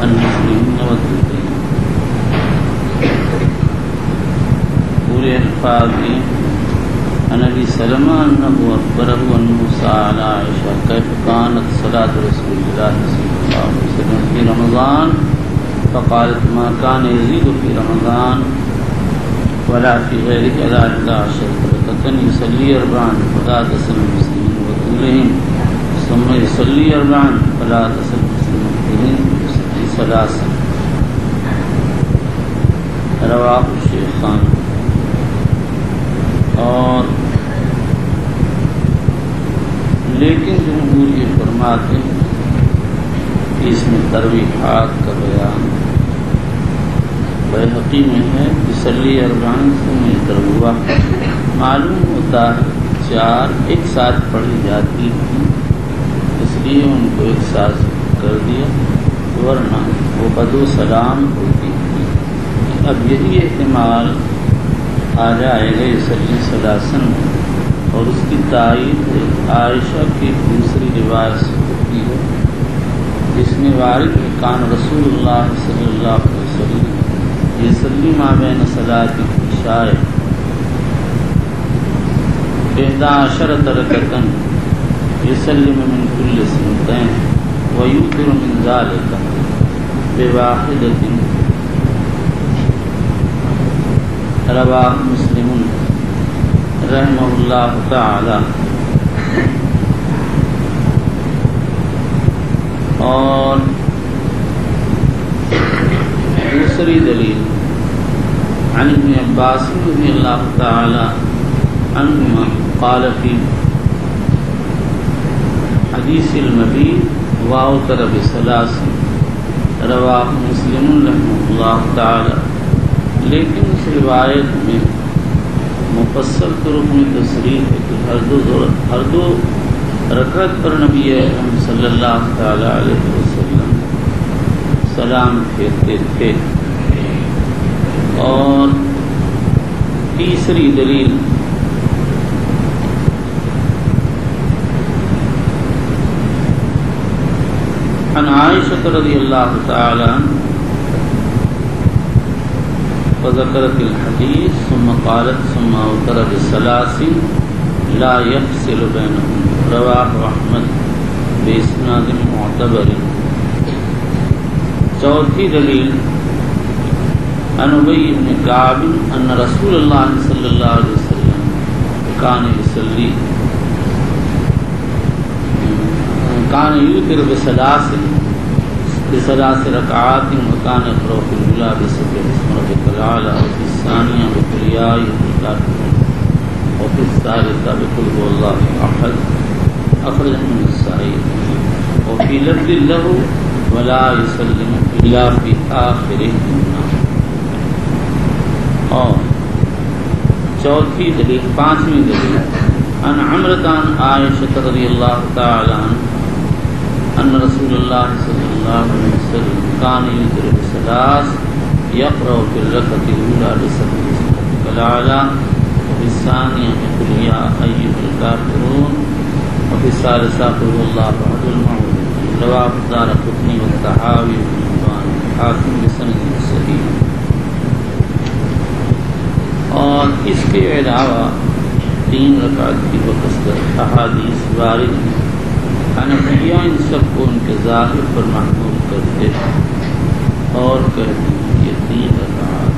المسلمون وطولهن۔ پورے الفاظ میں نبی سلمہ انه اخبره انه سأل عائشہ كيف كانت صلاة رسول الله صلی اللہ علیہ وسلم في رمضان فقالت ما كان يزيد في رمضان ولا في غيره على 11 ركعة يصلي 4 فلا تسل المسلمين وطولهم ثم يصلي أربعا فلا تزل مسلمة يصلي ثلاثا رواه الشيخان. اور لیکن جمہور یہ فرماتے ہیں کہ اس میں ترویحات کا بیان بیہقی میں ہے یصلی اربعا ثم یتروہ. معلوم ہوتا ہے چار ایک ساتھ پڑھی جاتی تھی اس لیے ان کو ایک ساتھ کر دیا ورنہ وہ بدو سلام ہوتی تھی. اب یہی احتمال آ جائے گا یصلی ثلاثاً اور اس کی تائید عائشہ کی دوسری روایت سے ہوتی ہے جس میں وارد کان رسول اللہ صلی اللہ علیہ وسلم یصلی ما بین صلاۃ العشاء 11 رکعۃ یسلم من کل سنتین ویوتر من ذلک بواحدۃ. رواه مسلم رحمہ اللہ تعالی. اور دوسری دلیل عن ابن عباس رضی اللہ تعالی عنہما قال فی حدیث المبیت واوتر بثلاث. رواہ مسلم رحمہ اللہ تعالی. لیکن اس روایت میں مفصل طرق میں تصریح ہے کہ ہر دو رکعت پر نبی اکرم صلی اللہ تعالی علیہ وسلم سلام پھیرتے تھے. اور تیسری دلیل عن عائشہ رضی اللہ تعالی عنہ وذكرت الحديث ثم قالت ثم اوتر بثلاث لا يفصل بينهم. رواه احمد باسناد معتبر. چوتھی دلیل عن ابی بن کعب ان رسول اللہ صلی اللہ علیہ وسلم كان يصلي كان يوتر بثلاث ركعات وكان يقرأ في الأولى بسبح اسم ربك الأعلى وفي الثانية بقل يا أيها الكافرون وفي الثالثة بقل هو الله أحد. أخرجه النسائي. وفي لفظ له ولا يسلم إلا في آخرهن. اور چوتھی دلیل پانچویں دلیل عن عمرة عن عائشة رضی اللہ تعالی عنہ ان رسول اللہ صلی اللہ علیہ وسلم كان يوتر بثلاث يقرأ في الركعة الأولى بسبح اسم ربك الأعلى وفي الثانية بقل يا أيها الكافرون وفي الثالثة قل هو الله أحد المعوذتين. رواه الدارقطني والطحاوي وابن حبان والحاكم بسند صحيح. اور اس کے علاوہ 3 رکعت کی بکثرت احادیث وارد ہیں. حنفیہ ان سب کو ان کے ظاہر پر محمول کرتے اور کہتے ہیں کہ 3 رکعات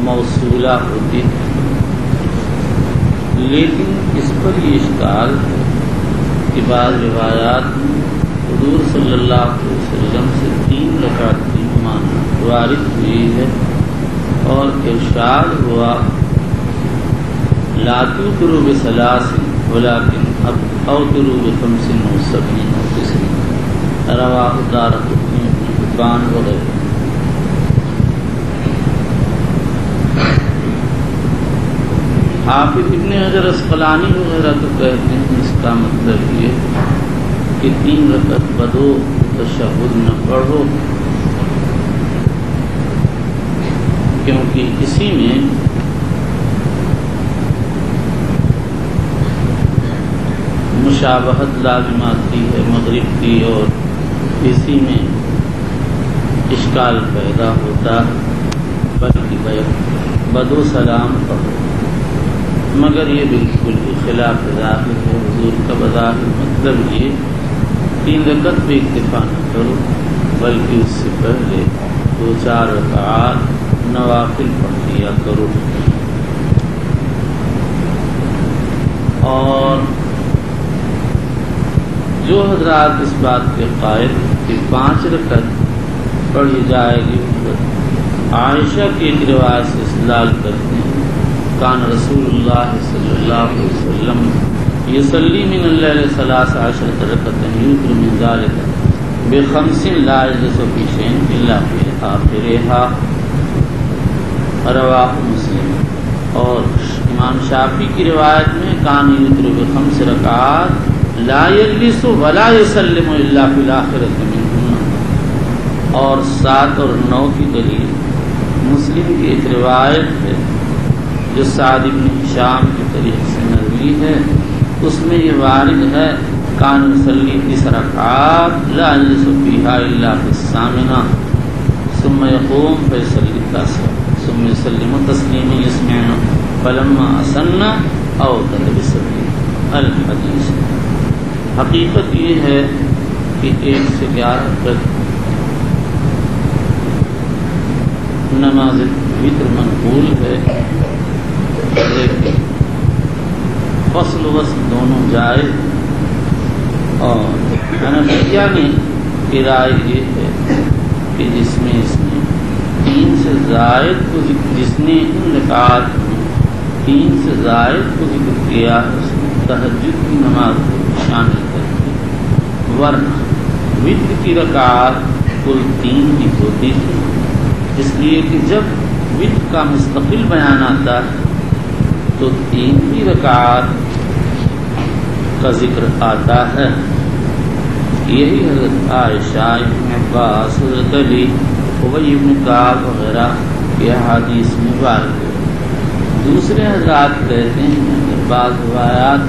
موصولہ ہوتی ہے. لیکن اس پر یہ اشکال کہ بعض روایات میں حضور صلی اللہ علیہ وسلم سے 3 رکعت کی ممانعت وارد ہوئی ہے اور ارشاد ہوا لا توتروا بثلاث ولكن اوتروا بخمس وسبعین وتسع. رواہ الدارقطنی ابن حبان وغیرہ. حافظ ابن حجر اسقلانی وغیرہ تو کہتے ہیں اس کا مطلب یہ کہ 3 رکعت بدو تشہد نہ پڑھو کیونکہ اسی میں مشابہت لازم آتی ہے مغرب کی اور اسی میں اشکال پیدا ہوتا ہے. بلکہ بدو سلام پڑھو مگر یہ بالکل ہی خلاف ظاہر ہے. حضور کا بظاہر مطلب یہ 3 رکعت پہ اکتفا نہ کرو بلکہ اس سے پہلے 2-4 رکعات نوافل پڑھ لیا کرو. اور جو حضرات اس بات کے قائل کہ 5 رکعت پڑھی جائے گی، عائشہ کی ایک روایت سے استدلال کرتے ہیں کان رسول اللہ صلی اللہ علیہ وسلم یصلی من اللیل 13 رکعۃ یوتر من ذلک ب5 لا یجلس فی شیء الا فی آخرها، رواہ مسلم۔ اور امام شافعی کی روایت میں کان یوتر ب5 رکعات لا یجلس ولا یسلم الا فی الاخرۃ منهن، اور 7 اور 9 کی دلیل مسلم کی ایک روایت ہے جو سعد بن ہشام کے طریق سے مروی ہے، اس میں یہ وارد ہے کان یصلی 30 رکعات لا یجلس فیہا الا فی الثامنہ ثم یقوم فیصلی 10 ثم یسلم تسلیما یسمعن فلما اسن او تدبسلی الحدیث۔ حقیقت یہ ہے کہ 1 سے 11 تک نماز وتر منقول ہے، لیکن فصل و وصل دونوں جائز، اور حنفیہ نے رائے یہ ہے کہ جس نے 3 سے زائد کو جس نے ان رکعات میں 3 سے زائد کو ذکر کیا اس نے تہجد کی نماز کو شامل کر دی، ورنہ وتر کی رکعات کل 3 ہی ہوتی تھی، اس لیے کہ جب وتر کا مستقل بیان آتا ہے تو 3 ہی رکعات کا ذکر آتا ہے۔ یہی حضرت عائشہ، ابن عباس، حضرت علی، ابی بن کعب وغیرہ کے حدیث میں وارد ہے۔ دوسرے حضرات کہتے ہیں کہ بعض روایات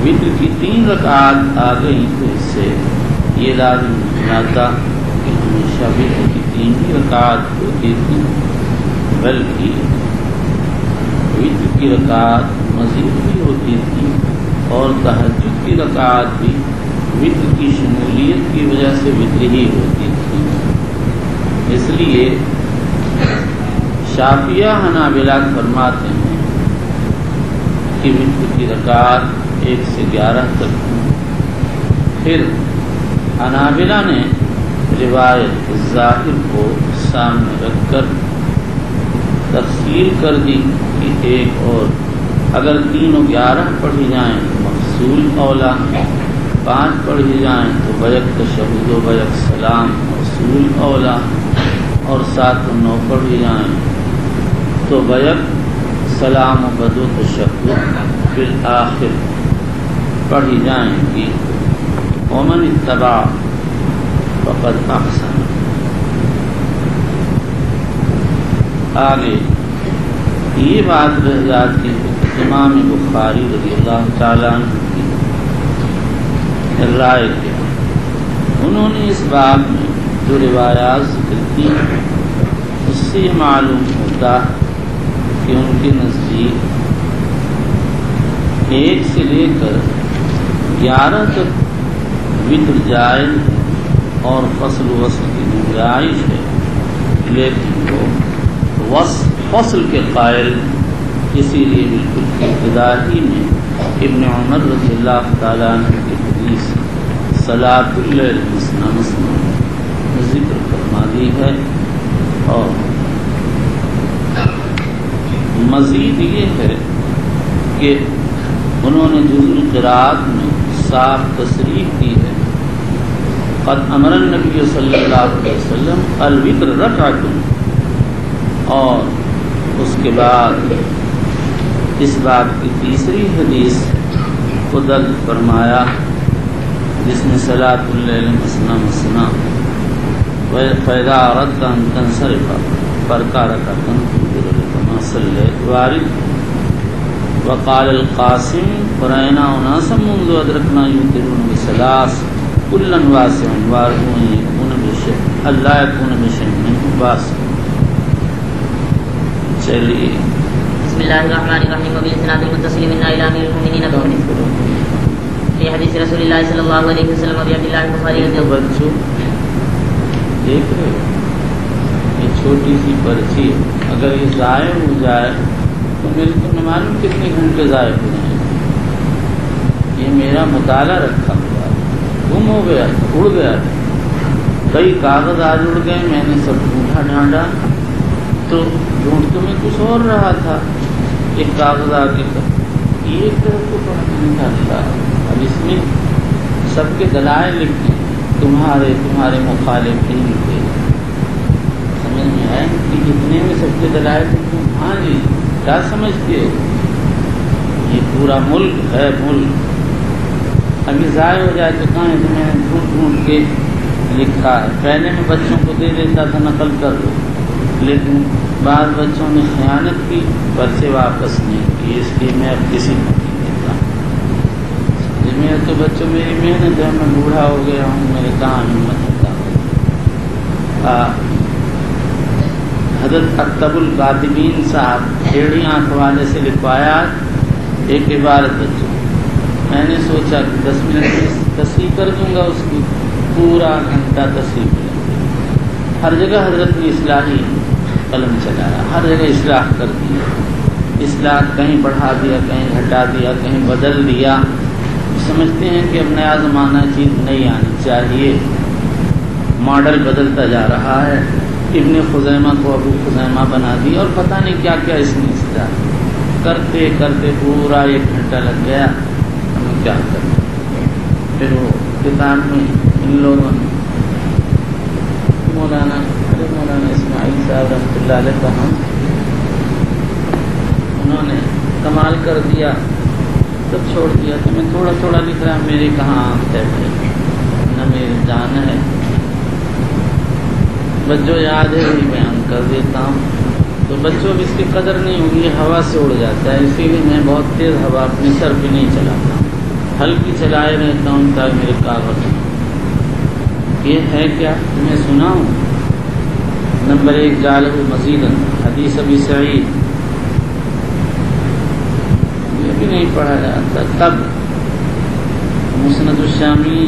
وتر کی 3 رکعات آ گئی تو اس سے یہ لازم نہیں آتا کہ ہمیشہ وتر کی 3 ہی رکعات ہوتی تھی، بلکہ وتر کی رکعات مزید بھی ہوتی تھی، اور تہجد کی رکعات بھی وتر کی شمولیت کی وجہ سے وتر ہی ہوتی تھی۔ اس لیے شافعیہ حنابلہ فرماتے ہیں کہ وتر کی رکعات 1 سے 11 تک ہیں۔ پھر حنابلہ نے روایت ظاہر کو سامنے رکھ کر تفصیل کر دی کہ 1 اور اگر 3 و 11 پڑھی جائیں تو مفصول اولا، 5 پڑھی جائیں تو بیک تشہد و بیک سلام مفصول اولا، اور 7 و 9 پڑھی جائیں تو بیک سلام و بدو تشہد بالآخر پڑھی جائیں گی۔ ومن اتبع فقد احسن۔ آگے یہ بات رہ جاتی ہے امام بخاری رضی اللہ تعالیٰ عنہ کی رائے کے، انہوں نے اس باب میں جو روایات ذکر کی اس سے یہ معلوم ہوتا کہ ان کے نزدیک 1 سے لے کر 11 تک وتر جائز اور فصل و وصل کی گنجائش ہے، لیکن وہ فصل کے قائل، اسی لیے بالکل ابتدا ہی میں ابن عمر رضی اللہ تعالیٰ عنہ کی حدیث صلاۃ اللیل مثنی مثنی ذکر فرما دی ہے۔ اور مزید یہ ہے کہ انہوں نے جزء القراءت میں صاف تصریح کی ہے قد امر النبی صلی اللہ علیہ وسلم الوتر رکعۃ، اور اس کے بعد اس بات کی تیسری حدیث کو درج فرمایا جس میں صلاۃ اللیل مثنی مثنی فإذا أردت أن تنصرف فاركع ركعتين كما صليت وارد۔ وقال القاسم فرأينا أناسا منذ أدركنا يوترون بثلاث كلا واسع وأرجو أن يكون بشيء ألا يكون بشيء منه باس۔ چلیے بسم اللہ الرحمن الرحیم وبالاسناد المتصل من الى امیر المؤمنین في حدیث رسول اللہ صلی اللہ علیہ وسلم ابی عبداللہ البخاری رضی اللہ عنہ۔ بچوں دیکھ رہے ہو یہ چھوٹی سی پرچی ہے، اگر یہ ضائع ہو جائے تو میرے کو نہ معلوم کتنے گھنٹے ضائع ہو جائیں، یہ میرا مطالعہ رکھا ہوا گم ہو گیا، اڑ گیا، کئی کاغذ آج اڑ گئے، میں نے سب ڈھونڈا ڈھانڈا تو ڈھونڈتے میں کچھ اور رہا تھا، ایک کاغذ آگے کا ایک طرف کو پڑھا نہیں تھا، اب اس میں سب کے دلائل لکھتے تمہارے مخالفین کے، سمجھ میں آئے کہ اتنے میں سب کے دلائل لکھتے، ہاں جی کیا سمجھتے ہو یہ پورا ملک ہے، ملک ابھی ضائع ہو جائے تو کہاں ہے، تو میں نے ڈھونڈ ڈھونڈ کے لکھا ہے، پہلے میں بچوں کو دے دیتا تھا نقل کر دو، لیکن بعض بچوں نے خیانت کی، پرچے واپس نہیں کی، اس لیے میں اب کسی کو نہیں دیتا، میرے تو بچوں میری محنت ہے، میں بوڑھا ہو گیا ہوں، میرے کہاں ہمت ہوتا۔ حضرت اکتب الکاتبین صاحب ٹیڑھی آنکھ والے سے لکھوایا ایک عبارت بچوں، میں نے سوچا کہ 10 منٹ میں تصحیح کر دوں گا، اس کی پورا گھنٹہ تصحیح کیا، ہر جگہ حضرت نے اصلاحی قلم چلایا، ہر جگہ اصلاح کر دی، اصلاح کہیں بڑھا دیا، کہیں گھٹا دیا، کہیں بدل دیا، سمجھتے ہیں کہ اب نیا زمانہ چیز نہیں آنی چاہیے، ماڈل بدلتا جا رہا ہے، ابن خزیمہ کو ابو خزیمہ بنا دی، اور پتہ نہیں کیا کیا اس نے اصلاح کرتے کرتے پورا 1 گھنٹہ لگ گیا، ہمیں کیا کریں، پھر وہ کتاب میں ان لوگوں نے مولانا اسماعیل صاحب رحمۃ اللہ علیہ کا ہم انہوں نے کمال کر دیا، سب چھوڑ دیا، تو میں تھوڑا تھوڑا لکھ رہا، میری کہاں آنکھ ہے بھائی، نہ میری جان ہے، بس جو یاد ہے وہی بیان کر دیتا ہوں، تو بچوں بھی اس کی قدر نہیں ہوگی، یہ ہوا سے اڑ جاتا ہے، اسی لیے میں بہت تیز ہوا اپنے سر پہ نہیں چلاتا، ہلکی چلائے رہتا ہوں تاکہ میرے کاغذ یہ ہے کیا تمہیں سناؤں۔ نمبر 1 جعلہ مزیداً حدیث ابی سعید، یہ بھی نہیں پڑھا جاتا، تب مسند الشامی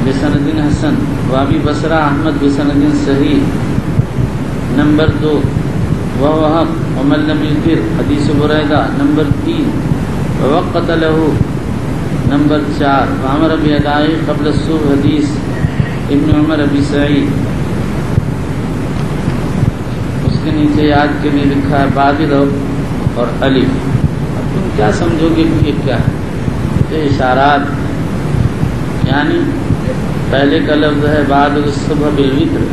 بسند حسن وابی بصرہ احمد بسند صحیح۔ نمبر 2 ووہب ومن لم یذکر حدیث بریدہ۔ نمبر 3 ووقت لہو۔ نمبر 4 وامر بادائی قبل الصبح حدیث ابن عمر ابی سعید، اس کے نیچے یاد کے لیے لکھا ہے بادل اور الف۔ اب تم کیا سمجھو گے کہ یہ کیا ہے، یہ اشارات، یعنی پہلے کا لفظ ہے بعد الصبح بالوتر،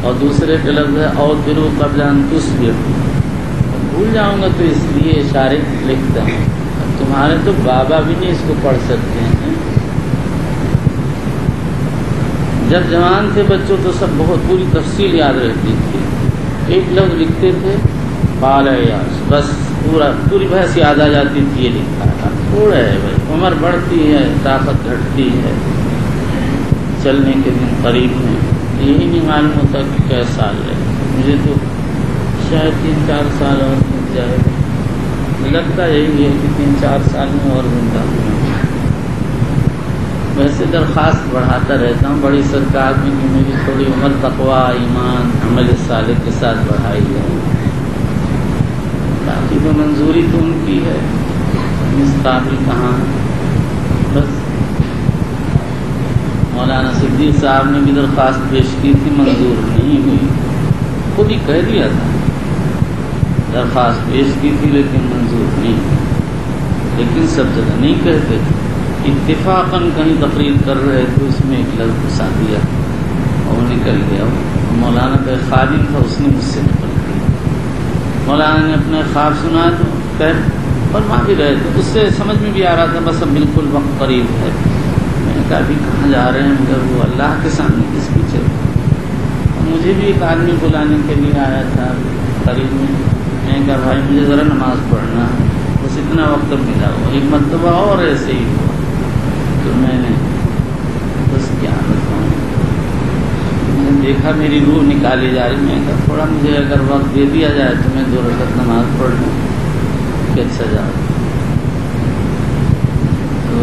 اور دوسرے کا لفظ ہے اوتروا قبل ان تصبحوا، بھول جاؤں گا تو اس لیے اشارے لکھتا ہوں، تمہارے تو بابا بھی نہیں اس کو پڑھ سکتے ہیں، جب جوان تھے بچوں تو سب بہت پوری تفصیل یاد رہتی تھی، ایک لفظ لکھتے تھے بال ایاس، بس پوری بحث یاد آ جاتی تھی، یہ لکھا تھا، تھوڑا ہے بھائی، عمر بڑھتی ہے، طاقت گھٹتی ہے، چلنے کے دن قریب ہیں، یہی نہیں معلوم ہوتا کہ کیا سال ہے، مجھے تو شاید 3-4 سال اور مل جائے، لگتا یہی ہے کہ 3-4 سال میں اور زندہ ہوں۔ ویسے درخواست بڑھاتا رہتا ہوں بڑی سرکار میں کہ میری تھوڑی عمر تقویٰ، ایمان، عمل صالح کے ساتھ بڑھائی جائے، باقی تو منظوری تو ان کی ہے، اس قابل کہاں، بس مولانا صدیق صاحب نے بھی درخواست پیش کی تھی، منظور نہیں ہوئی، خود ہی کہہ دیا تھا درخواست پیش کی تھی لیکن منظور نہیں، لیکن سب جگہ نہیں کہتے تھے، اتفاقاً کہیں تقریر کر رہے تھے، اس میں ایک لفظ گھسا دیا اور نکل گیا، مولانا کا خادم تھا، اس نے مجھ سے نکل دیا، مولانا نے اپنا خواب سنا تو فرما بھی رہے تھے، اس سے سمجھ میں بھی آ رہا تھا بس اب بالکل وقت قریب ہے، میں نے کہا ابھی کہاں جا رہے ہیں، مگر وہ اللہ کے سامنے کس پیچھے، مجھے بھی ایک آدمی بلانے کے لیے آیا تھا قریب میں نے کہا بھائی مجھے ذرا نماز پڑھنا ہے، بس اتنا وقت ملا ہوا، ایک مرتبہ اور ایسے ہی ہوا، تو میں نے بس کیا بتاؤں، میں نے دیکھا میری روح نکالی جا رہی، میں نے کہا تھوڑا مجھے اگر وقت دے دیا جائے تو میں 2 رکعت نماز پڑھ لوں کہ اچھا جاؤ، تو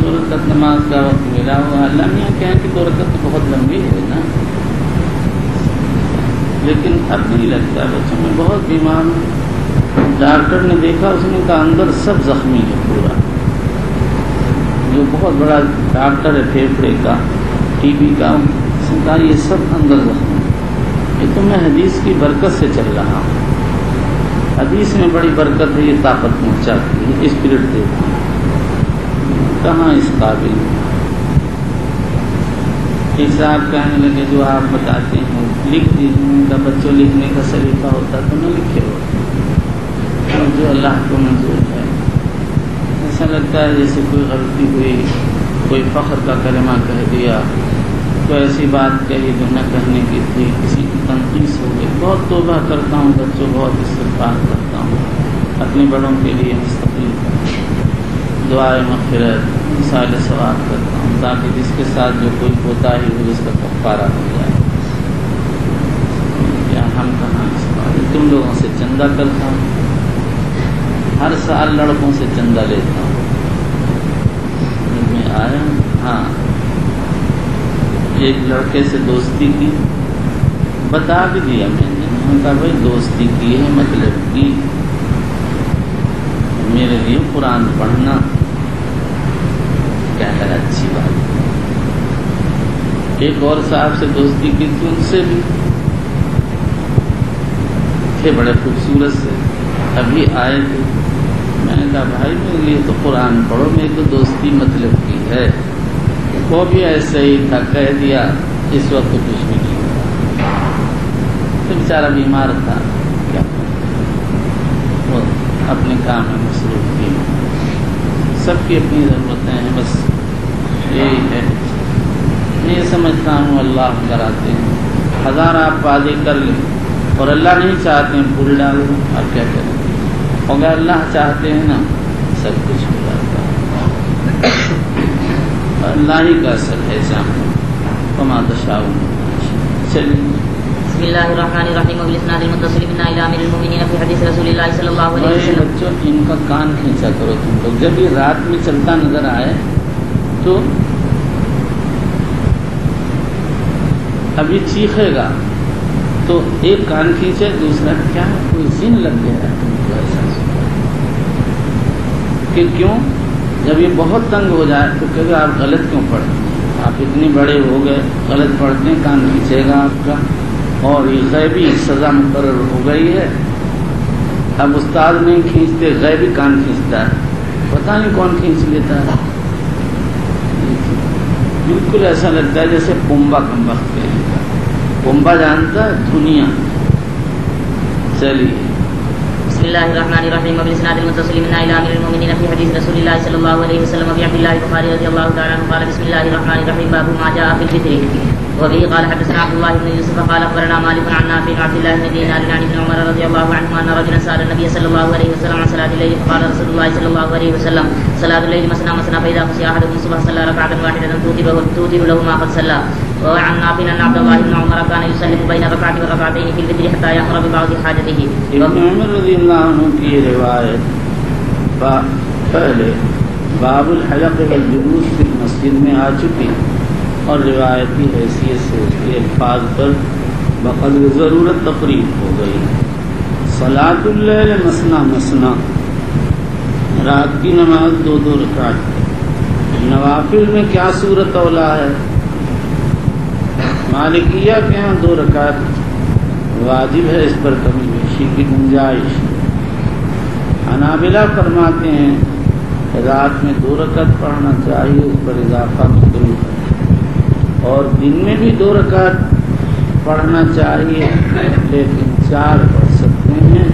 2 رکعت نماز کا وقت ملا ہوا، اللہ میاں کہیں کہ 2 رکعت تو بہت لمبی ہے نا، لیکن اب نہیں لگتا، بچوں میں بہت بیمار ہوں، ڈاکٹر نے دیکھا، اس نے کہا اندر سب زخمی ہے پورا. جو بہت بڑا ڈاکٹر ہے پھیپھڑے کا، ٹی بی کا، اس نے کہا یہ سب اندر زخمی ہے. یہ تو میں حدیث کی برکت سے چل رہا ہوں. حدیث میں بڑی برکت ہے، یہ طاقت پہنچاتی ہے، اسپرٹ دیتی ہے. کہاں اس قابل. ایک صاحب کہنے لگے جو آپ بتاتے ہیں لکھ دیجیے. ان کا بچوں لکھنے کا سلیقہ ہوتا تو نہ لکھے ہو، جو اللہ کو منظور ہے. ایسا لگتا ہے جیسے کوئی غلطی ہوئی، کوئی فخر کا کلمہ کہہ دیا، کوئی ایسی بات کہی جو نہ کہنے کی تھی، کسی کی تنقید ہو گئی. بہت توبہ کرتا ہوں بچوں، بہت استغفار کرتا ہوں اپنے بڑوں کے لیے، مستقل دعائے مغفرت مثال ثواب کرتا ہوں تاکہ جس کے ساتھ جو کوئی کوتاہی ہو اس کا کفارہ ہو جائے. کیا ہم کہاں اس بار تم لوگوں سے چندہ کرتا ہوں، ہر سال لڑکوں سے چندہ لیتا ہوں. میں آیا، ہاں ایک لڑکے سے دوستی کی، بتا بھی دیا میں نے کہا بھائی دوستی کی ہے مطلب کی میرے لیے قرآن پڑھنا. کہتا ہے اچھی بات. ایک اور صاحب سے دوستی کی تھی، ان سے بھی تھے بڑے خوبصورت سے، ابھی آئے تھے. میں نے کہا بھائی میرے لیے تو قرآن پڑھو، میری تو دوستی مطلب کی ہے. وہ بھی ایسے ہی تھا، کہہ دیا. اس وقت تو کچھ بھی نہیں ہوا، تو بیچارہ بیمار تھا، کیا وہ اپنے کام میں مصروف تھی. سب کی اپنی ضرورتیں ہیں، بس یہی ہے. میں یہ سمجھتا ہوں اللہ کراتے ہیں، 1000 آپ وعدے کر لیں اور اللہ نہیں چاہتے ہیں پھول ڈال دیں، آپ کیا کریں. اگر اللہ چاہتے ہیں نا سب کچھ ہو جاتا ہے. اللہ ہی کا اثر ہے جان وما تشاءون. چلیے بسم اللہ الرحمن الرحیم. وبالاسناد المتصل بنا الى امیر المؤمنین فی حدیث رسول اللہ صلی اللہ علیہ وسلم. بچوں ان کا کان کھینچا کرو تم لوگ. جب یہ رات میں چلتا نظر آئے تو ابھی چیخے گا تو ایک کان کھینچے، دوسرا کیا کوئی جن لگ گیا ہے تم کو. ایسا کہ کیوں جب یہ بہت تنگ ہو جائے تو کہ آپ غلط کیوں پڑھتے ہیں، آپ اتنے بڑے ہو گئے غلط پڑھتے ہیں، کان کھینچے گا آپ کا. اور یہ غیبی سزا مقرر ہو گئی ہے. اب استاد نہیں کھینچتے، غیبی کان کھینچتا ہے. پتہ نہیں کون کھینچ لیتا ہے. بالکل ایسا لگتا ہے جیسے پمبا کم وقت کے پمبا جانتا ہے دنیا. چلیے بسم اللہ الرحمن الرحیم. وبالاسناد المتصل من الى امیر المؤمنین فی حدیث رسول اللہ صلی اللہ علیہ وسلم. ابی عبداللہ البخاری رضی اللہ تعالی عنہ قال بسم اللہ الرحمن الرحیم باب ما جاء فی الفطر. وبه قال حدثنا عبد الله بن يوسف قال اخبرنا مالك عن نافع عن عبد الله بن دينار عن ابن عمر رضي الله عنهما ان رجلا سال النبي صلى الله عليه وسلم عن صلاه الليل فقال رسول الله صلى الله عليه وسلم صلاه الليل مثنى مثنى فاذا خشي احدكم الصبح صلى ركعه واحده توتر له ما قد صلى. وعن نافع ان عبد الله بن عمر كان يسلم بين ركعه وركعتين في الفجر حتى يامر ببعض حاجته. ابن عمر رضی اللہ عنہ کی روایت پہلے باب الحلق والجلوس فی المسجد میں آ چکی اور روایتی حیثیت سے اس کے الفاظ پر بقدر ضرورت تقریب ہو گئی. صلاۃ اللیل مثنی مثنی، رات کی نماز 2 رکعت. نوافل میں کیا صورت اولا ہے؟ مالکیہ کے یہاں 2 رکعت واجب ہے، اس پر کمی بیشی کی گنجائش. حنابلہ فرماتے ہیں رات میں 2 رکعت پڑھنا چاہیے، اس پر اضافہ مکروہ ہے. اور دن میں بھی 2 رکعت پڑھنا چاہیے لیکن 4 پڑھ سکتے ہیں.